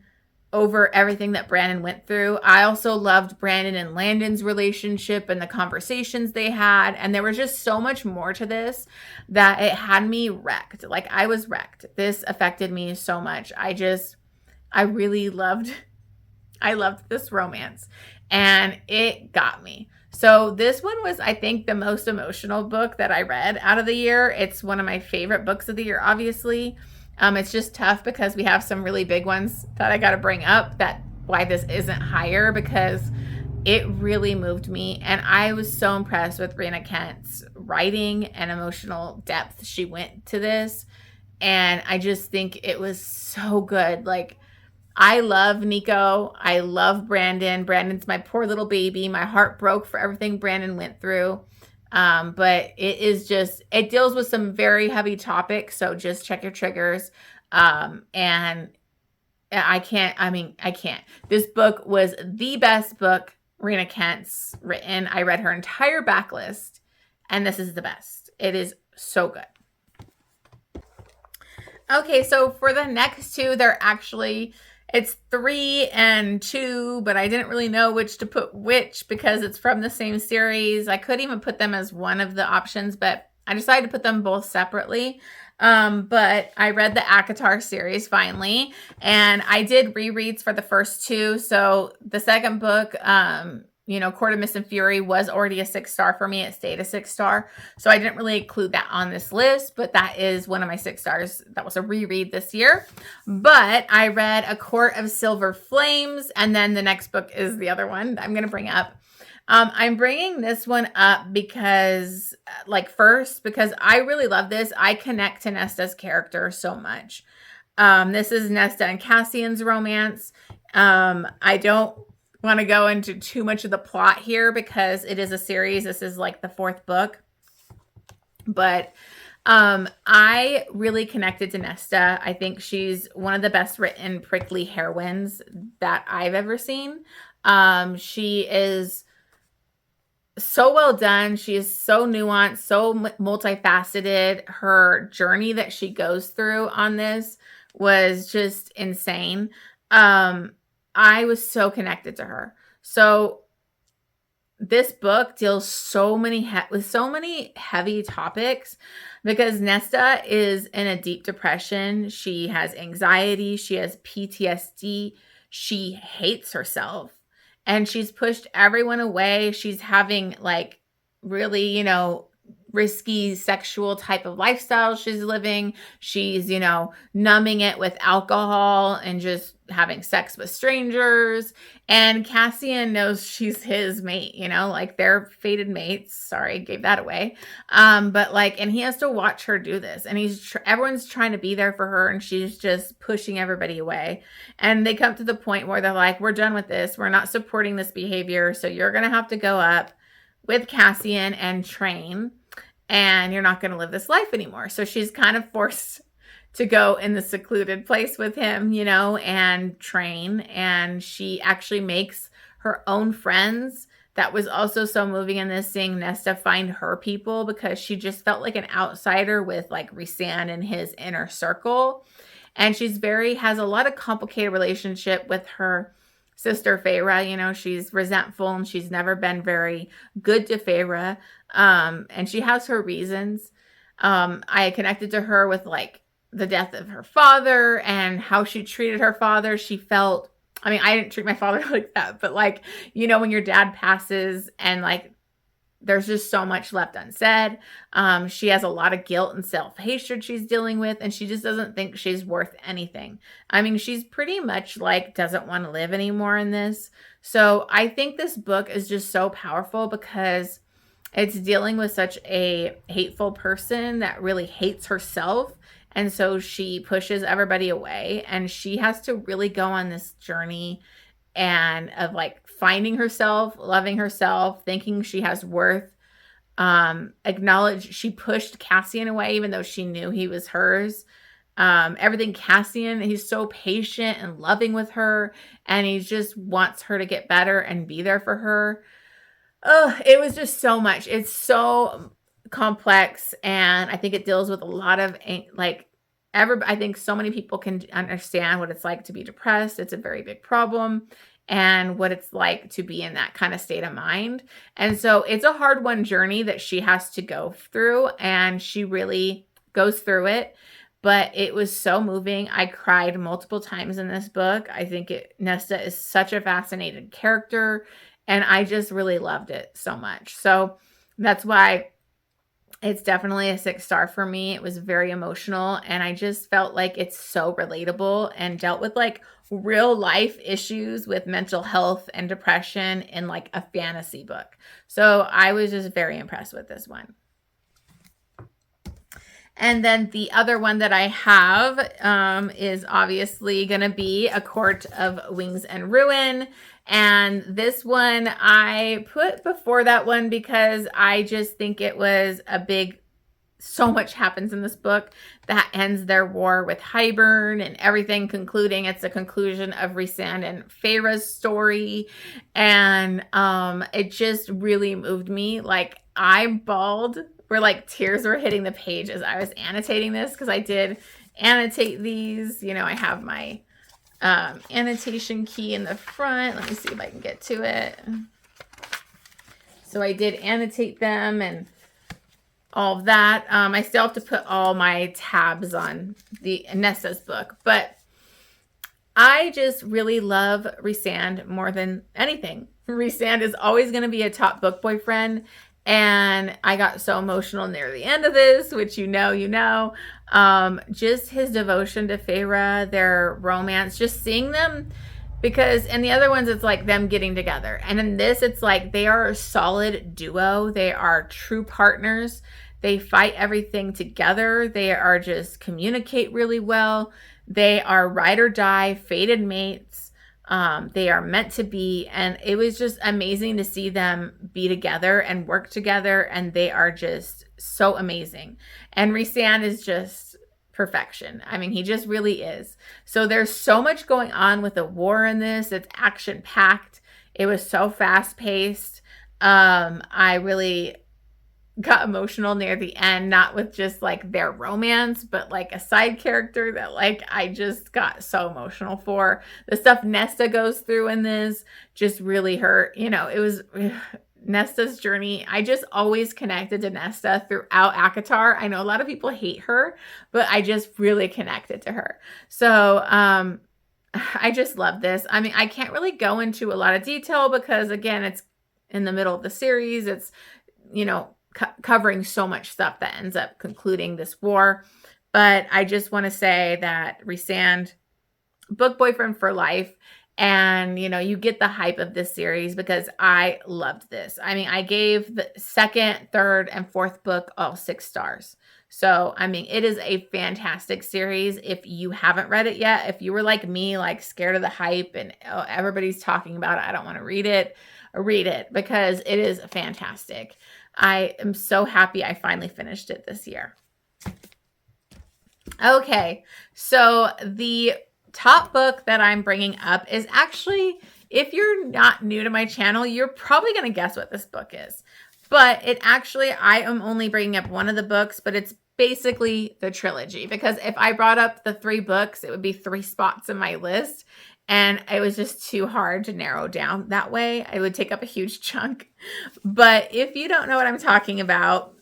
over everything that Brandon went through. I also loved Brandon and Landon's relationship and the conversations they had. And there was just so much more to this that it had me wrecked. Like, I was wrecked. This affected me so much. I really loved this romance, and it got me. So this one was, I think, the most emotional book that I read out of the year. It's one of my favorite books of the year, obviously. It's just tough because we have some really big ones that I got to bring up, that why this isn't higher, because it really moved me. And I was so impressed with Rina Kent's writing and emotional depth she went to this. And I just think it was so good. Like, I love Nico. I love Brandon. Brandon's my poor little baby. My heart broke for everything Brandon went through. But it deals with some very heavy topics. So just check your triggers. And I can't. This book was the best book Rina Kent's written. I read her entire backlist, and this is the best. It is so good. Okay, so for the next two, it's 3 and 2, but I didn't really know which to put which because it's from the same series. I could even put them as one of the options, but I decided to put them both separately. But I read the ACOTAR series finally, and I did rereads for the first two. So the second book, Court of Mist and Fury was already a 6-star for me. It stayed a 6-star. So I didn't really include that on this list, but that is one of my 6 stars. That was a reread this year. But I read A Court of Silver Flames, and then the next book is the other one that I'm going to bring up. I'm bringing this one up because I really love this. I connect to Nesta's character so much. This is Nesta and Cassian's romance. I don't want to go into too much of the plot here because it is a series. This is like the 4th book. But I really connected to Nesta. I think she's one of the best written prickly heroines that I've ever seen. She is so well done. She is so nuanced, so multifaceted. Her journey that she goes through on this was just insane. I was so connected to her. So this book deals with so many heavy topics because Nesta is in a deep depression. She has anxiety, she has PTSD, she hates herself, and she's pushed everyone away. She's having like really, risky sexual type of lifestyle she's living. She's, numbing it with alcohol and just having sex with strangers. And Cassian knows she's his mate, like they're fated mates. Sorry, gave that away. But like, and he has to watch her do this, and everyone's trying to be there for her, and she's just pushing everybody away. And they come to the point where they're like, we're done with this. We're not supporting this behavior. So you're going to have to go up with Cassian and train, and you're not going to live this life anymore. So she's kind of forced to go in the secluded place with him, and train. And she actually makes her own friends. That was also so moving in this, seeing Nesta find her people, because she just felt like an outsider with like Rhysand in his inner circle. And has a lot of complicated relationship with her sister Feyre. She's resentful, and she's never been very good to Feyre. And she has her reasons. I connected to her with like the death of her father and how she treated her father. She felt, I mean, I didn't treat my father like that, but like, when your dad passes and like, there's just so much left unsaid. She has a lot of guilt and self-hatred she's dealing with, and she just doesn't think she's worth anything. I mean, she's pretty much like doesn't want to live anymore in this. So I think this book is just so powerful because it's dealing with such a hateful person that really hates herself. And so she pushes everybody away, and she has to really go on this journey and of like finding herself, loving herself, thinking she has worth. Acknowledge she pushed Cassian away even though she knew he was hers. Everything Cassian, he's so patient and loving with her, and he just wants her to get better and be there for her. Oh, it was just so much. It's so complex, and I think it deals with a lot of like I think so many people can understand what it's like to be depressed. It's a very big problem, and what it's like to be in that kind of state of mind. And so it's a hard one journey that she has to go through, and she really goes through it. But it was so moving. I cried multiple times in this book. I think Nesta is such a fascinating character, and I just really loved it so much. So that's why it's definitely a 6-star for me. It was very emotional, and I just felt like it's so relatable and dealt with like real life issues with mental health and depression in like a fantasy book. So I was just very impressed with this one. And then the other one that I have is obviously going to be A Court of Wings and Ruin. And this one I put before that one because I just think it was so much happens in this book that ends their war with Hybern and everything concluding. It's a conclusion of Rhysand and Feyre's story. And it just really moved me. Like I bawled where like tears were hitting the page as I was annotating this, because I did annotate these. I have my annotation key in the front. Let me see if I can get to it. So I did annotate them and all of that. I still have to put all my tabs on the Nesta's book, but I just really love Rhysand more than anything. Rhysand is always going to be a top book boyfriend. And I got so emotional near the end of this, which just his devotion to Feyre, their romance, just seeing them, because in the other ones, it's like them getting together. And in this, it's like they are a solid duo. They are true partners. They fight everything together. They are just communicate really well. They are ride or die, fated mates. They are meant to be, and it was just amazing to see them be together and work together, and they are just so amazing. And Rhysand is just perfection. I mean, he just really is. So there's so much going on with the war in this. It's action-packed. It was so fast-paced. I really got emotional near the end, not with just like their romance, but like a side character that like I just got so emotional for. The stuff Nesta goes through in this just really hurt. You know, it was Nesta's journey. I just always connected to Nesta throughout ACOTAR. I know a lot of people hate her, but I just really connected to her. So I just love this. I mean, I can't really go into a lot of detail because again, it's in the middle of the series. It's, you know, covering so much stuff that ends up concluding this war. But I just want to say that Rhysand, book boyfriend for life. And, you know, you get the hype of this series because I loved this. I mean, I gave the second, third, and fourth book all 6 stars. So, I mean, it is a fantastic series. If you haven't read it yet, if you were like me, like scared of the hype and everybody's talking about it, I don't want to read it because it is fantastic. I am so happy I finally finished it this year. Okay, so the top book that I'm bringing up is actually, if you're not new to my channel, you're probably going to guess what this book is. But it actually, I am only bringing up one of the books, but it's basically the trilogy. Because if I brought up the 3 books, it would be 3 spots in my list. And it was just too hard to narrow down that way. It would take up a huge chunk. But if you don't know what I'm talking about,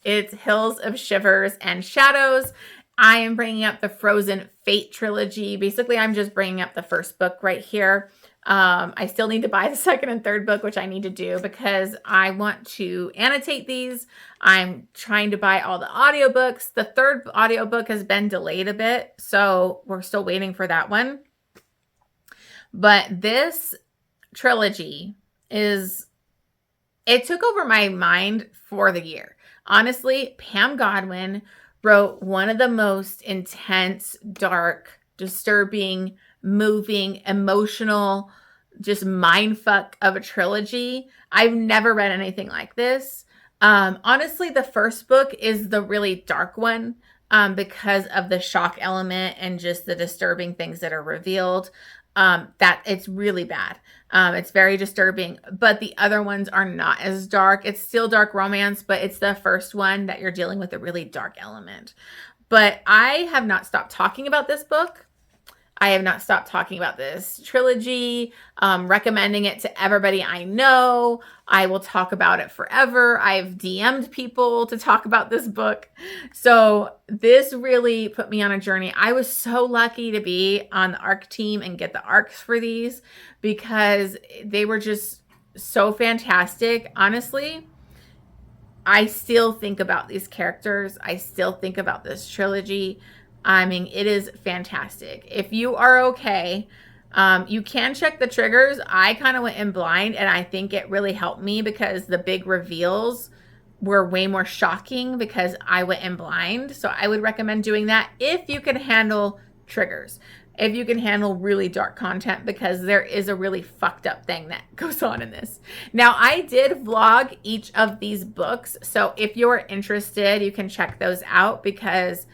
it's Hills of Shivers and Shadows. I am bringing up the Frozen Fate trilogy. Basically, I'm just bringing up the first book right here. I still need to buy the second and third book, which I need to do because I want to annotate these. I'm trying to buy all the audiobooks. The third audiobook has been delayed a bit, so we're still waiting for that one. But this trilogy it took over my mind for the year. Honestly, Pam Godwin wrote one of the most intense, dark, disturbing, moving, emotional, just mindfuck of a trilogy. I've never read anything like this. Honestly, the first book is the really dark one because of the shock element and just the disturbing things that are revealed. That it's really bad. It's very disturbing, but the other ones are not as dark. It's still dark romance, but it's the first one that you're dealing with a really dark element. But I have not stopped talking about this book. I have not stopped talking about this trilogy, recommending it to everybody I know. I will talk about it forever. I've DM'd people to talk about this book. So this really put me on a journey. I was so lucky to be on the ARC team and get the ARCs for these because they were just so fantastic. Honestly, I still think about these characters. I still think about this trilogy. I mean, it is fantastic. If you are okay, you can check the triggers. I kind of went in blind and I think it really helped me because the big reveals were way more shocking because I went in blind. So I would recommend doing that if you can handle triggers, if you can handle really dark content, because there is a really fucked up thing that goes on in this. Now, I did vlog each of these books. So if you're interested, you can check those out because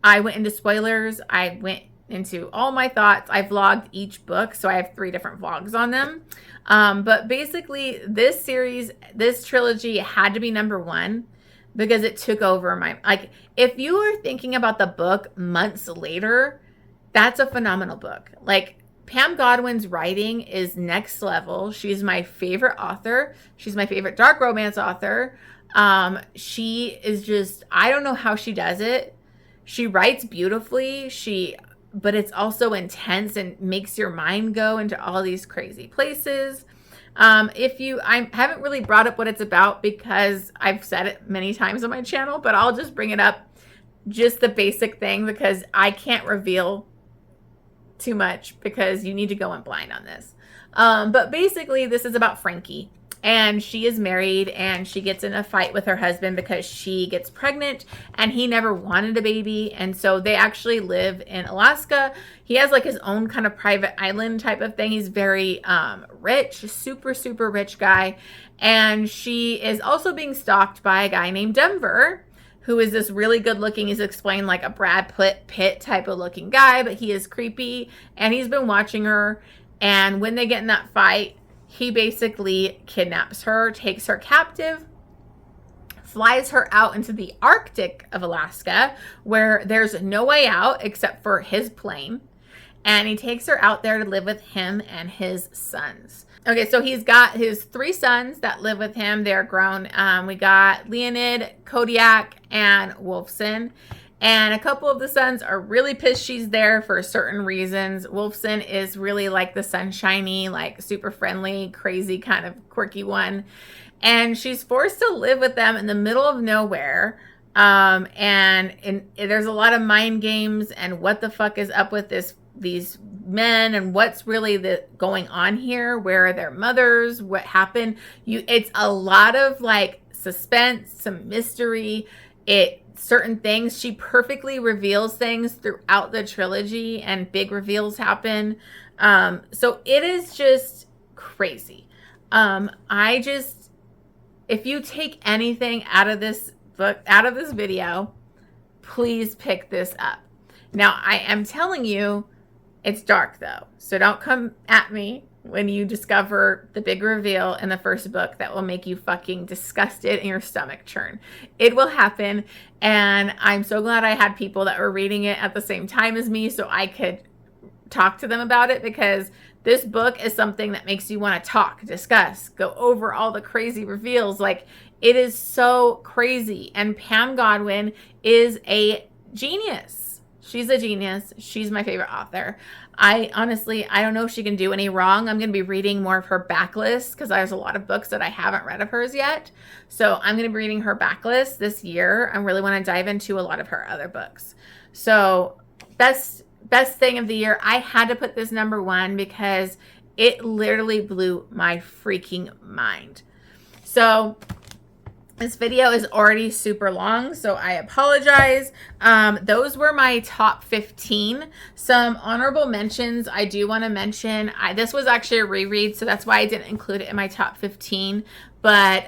I went into spoilers. I went into all my thoughts. I vlogged each book, so I have 3 different vlogs on them. But basically, this series, this trilogy had to be number 1 because it took over my... Like, if you are thinking about the book months later, that's a phenomenal book. Like, Pam Godwin's writing is next level. She's my favorite author. She's my favorite dark romance author. She is just... I don't know how she does it. She writes beautifully, but it's also intense and makes your mind go into all these crazy places. I haven't really brought up what it's about because I've said it many times on my channel, but I'll just bring it up, just the basic thing, because I can't reveal too much because you need to go in blind on this. But basically, this is about Frankie. And she is married and she gets in a fight with her husband because she gets pregnant and he never wanted a baby. And so they actually live in Alaska. He has like his own kind of private island type of thing. He's very rich, super, super rich guy. And she is also being stalked by a guy named Denver, who is this really good looking, he's explained like a Brad Pitt type of looking guy, but he is creepy and he's been watching her. And when they get in that fight, he basically kidnaps her, takes her captive, flies her out into the Arctic of Alaska, where there's no way out except for his plane. And he takes her out there to live with him and his sons. Okay, so he's got his 3 sons that live with him. They're grown. We got Leonid, Kodiak, and Wolfson. And a couple of the sons are really pissed she's there for certain reasons. Wolfson is really like the sunshiny, like super friendly, crazy kind of quirky one. And she's forced to live with them in the middle of nowhere. And there's a lot of mind games and what the fuck is up with these men and what's really going on here. Where are their mothers? What happened? It's a lot of like suspense, some mystery. Certain things, she perfectly reveals things throughout the trilogy, and big reveals happen. So it is just crazy. If you take anything out of this book, out of this video, please pick this up. Now, I am telling you, it's dark though. So don't come at me when you discover the big reveal in the first book that will make you fucking disgusted and your stomach churn. It will happen. And I'm so glad I had people that were reading it at the same time as me so I could talk to them about it, because this book is something that makes you want to talk, discuss, go over all the crazy reveals. Like, it is so crazy. And Pam Godwin is a genius. She's a genius. She's my favorite author. I don't know if she can do any wrong. I'm going to be reading more of her backlist because there's a lot of books that I haven't read of hers yet. So I'm going to be reading her backlist this year. I really want to dive into a lot of her other books. So best thing of the year. I had to put this number 1 because it literally blew my freaking mind. So this video is already super long, so I apologize. Those were my top 15. Some honorable mentions I do want to mention. This was actually a reread, so that's why I didn't include it in my top 15. But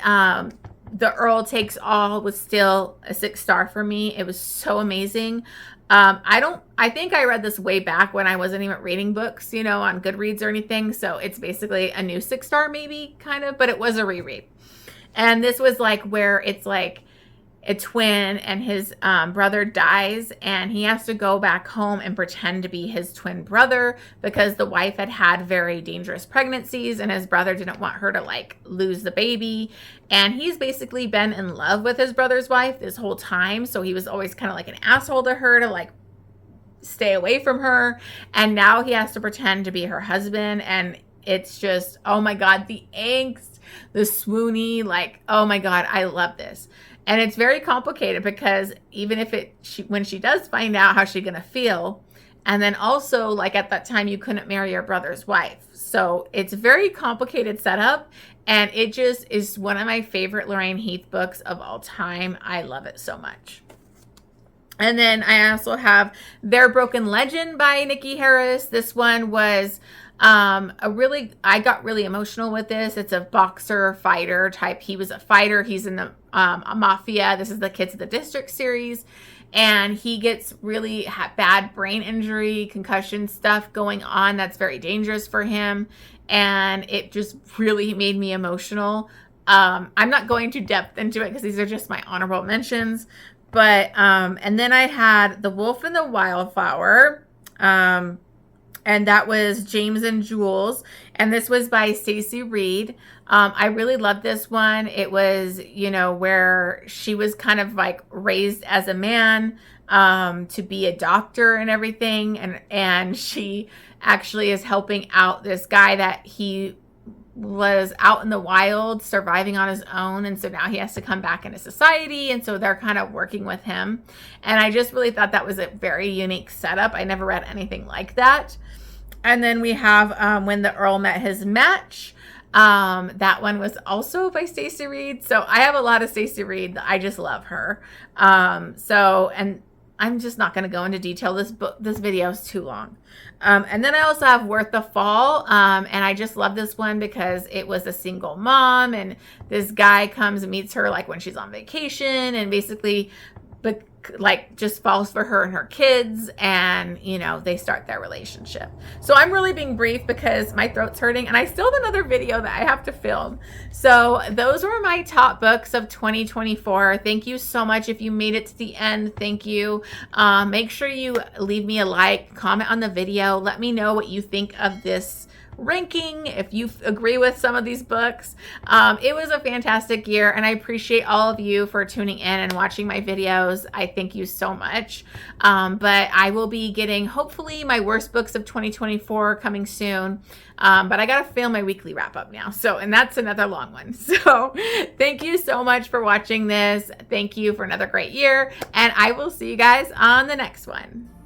The Earl Takes All was still a 6-star for me. It was so amazing. I think I read this way back when I wasn't even reading books, on Goodreads or anything. So it's basically a new 6-star maybe, kind of, but it was a reread. And this was like where it's like a twin and his brother dies and he has to go back home and pretend to be his twin brother because the wife had very dangerous pregnancies and his brother didn't want her to like lose the baby. And he's basically been in love with his brother's wife this whole time. So he was always kind of like an asshole to her, to like stay away from her. And now he has to pretend to be her husband. And it's just, oh my God, the angst, the swoony, like, oh my God, I love this. And it's very complicated because even if when she does find out, how's she going to feel? And then also, like, at that time, you couldn't marry your brother's wife. So it's a very complicated setup. And it just is one of my favorite Lorraine Heath books of all time. I love it so much. And then I also have Their Broken Legend by Nikki Harris. This one was I got really emotional with this. It's a boxer fighter type. He was a fighter. He's in the mafia. This is the Kids of the District series. And he gets really bad brain injury, concussion stuff going on that's very dangerous for him. And it just really made me emotional. I'm not going too depth into it because these are just my honorable mentions. But, and then I had The Wolf and the Wildflower. And that was James and Jules. And this was by Stacey Reed. I really loved this one. It was, where she was kind of like raised as a man to be a doctor and everything. And she actually is helping out this guy that he was out in the wild surviving on his own. And so now he has to come back into society. And so they're kind of working with him. And I just really thought that was a very unique setup. I never read anything like that. And then we have When the Earl Met His Match. That one was also by Stacey Reed. So I have a lot of Stacey Reed. I just love her. And I'm just not going to go into detail. This video is too long. And then I also have Worth the Fall. And I just love this one because it was a single mom. And this guy comes and meets her like when she's on vacation. And basically, but like just falls for her and her kids, and you know, they start their relationship. So I'm really being brief because my throat's hurting and I still have another video that I have to film. So those were my top books of 2024. Thank you so much. If you made it to the end, thank you. Make sure you leave me a like, comment on the video, let me know what you think of this ranking, if you agree with some of these books. It was a fantastic year, and I appreciate all of you for tuning in and watching my videos. I thank you so much. But I will be getting, hopefully, my worst books of 2024 coming soon. But I gotta film my weekly wrap up now. So, and that's another long one. So thank you so much for watching this. Thank you for another great year, and I will see you guys on the next one.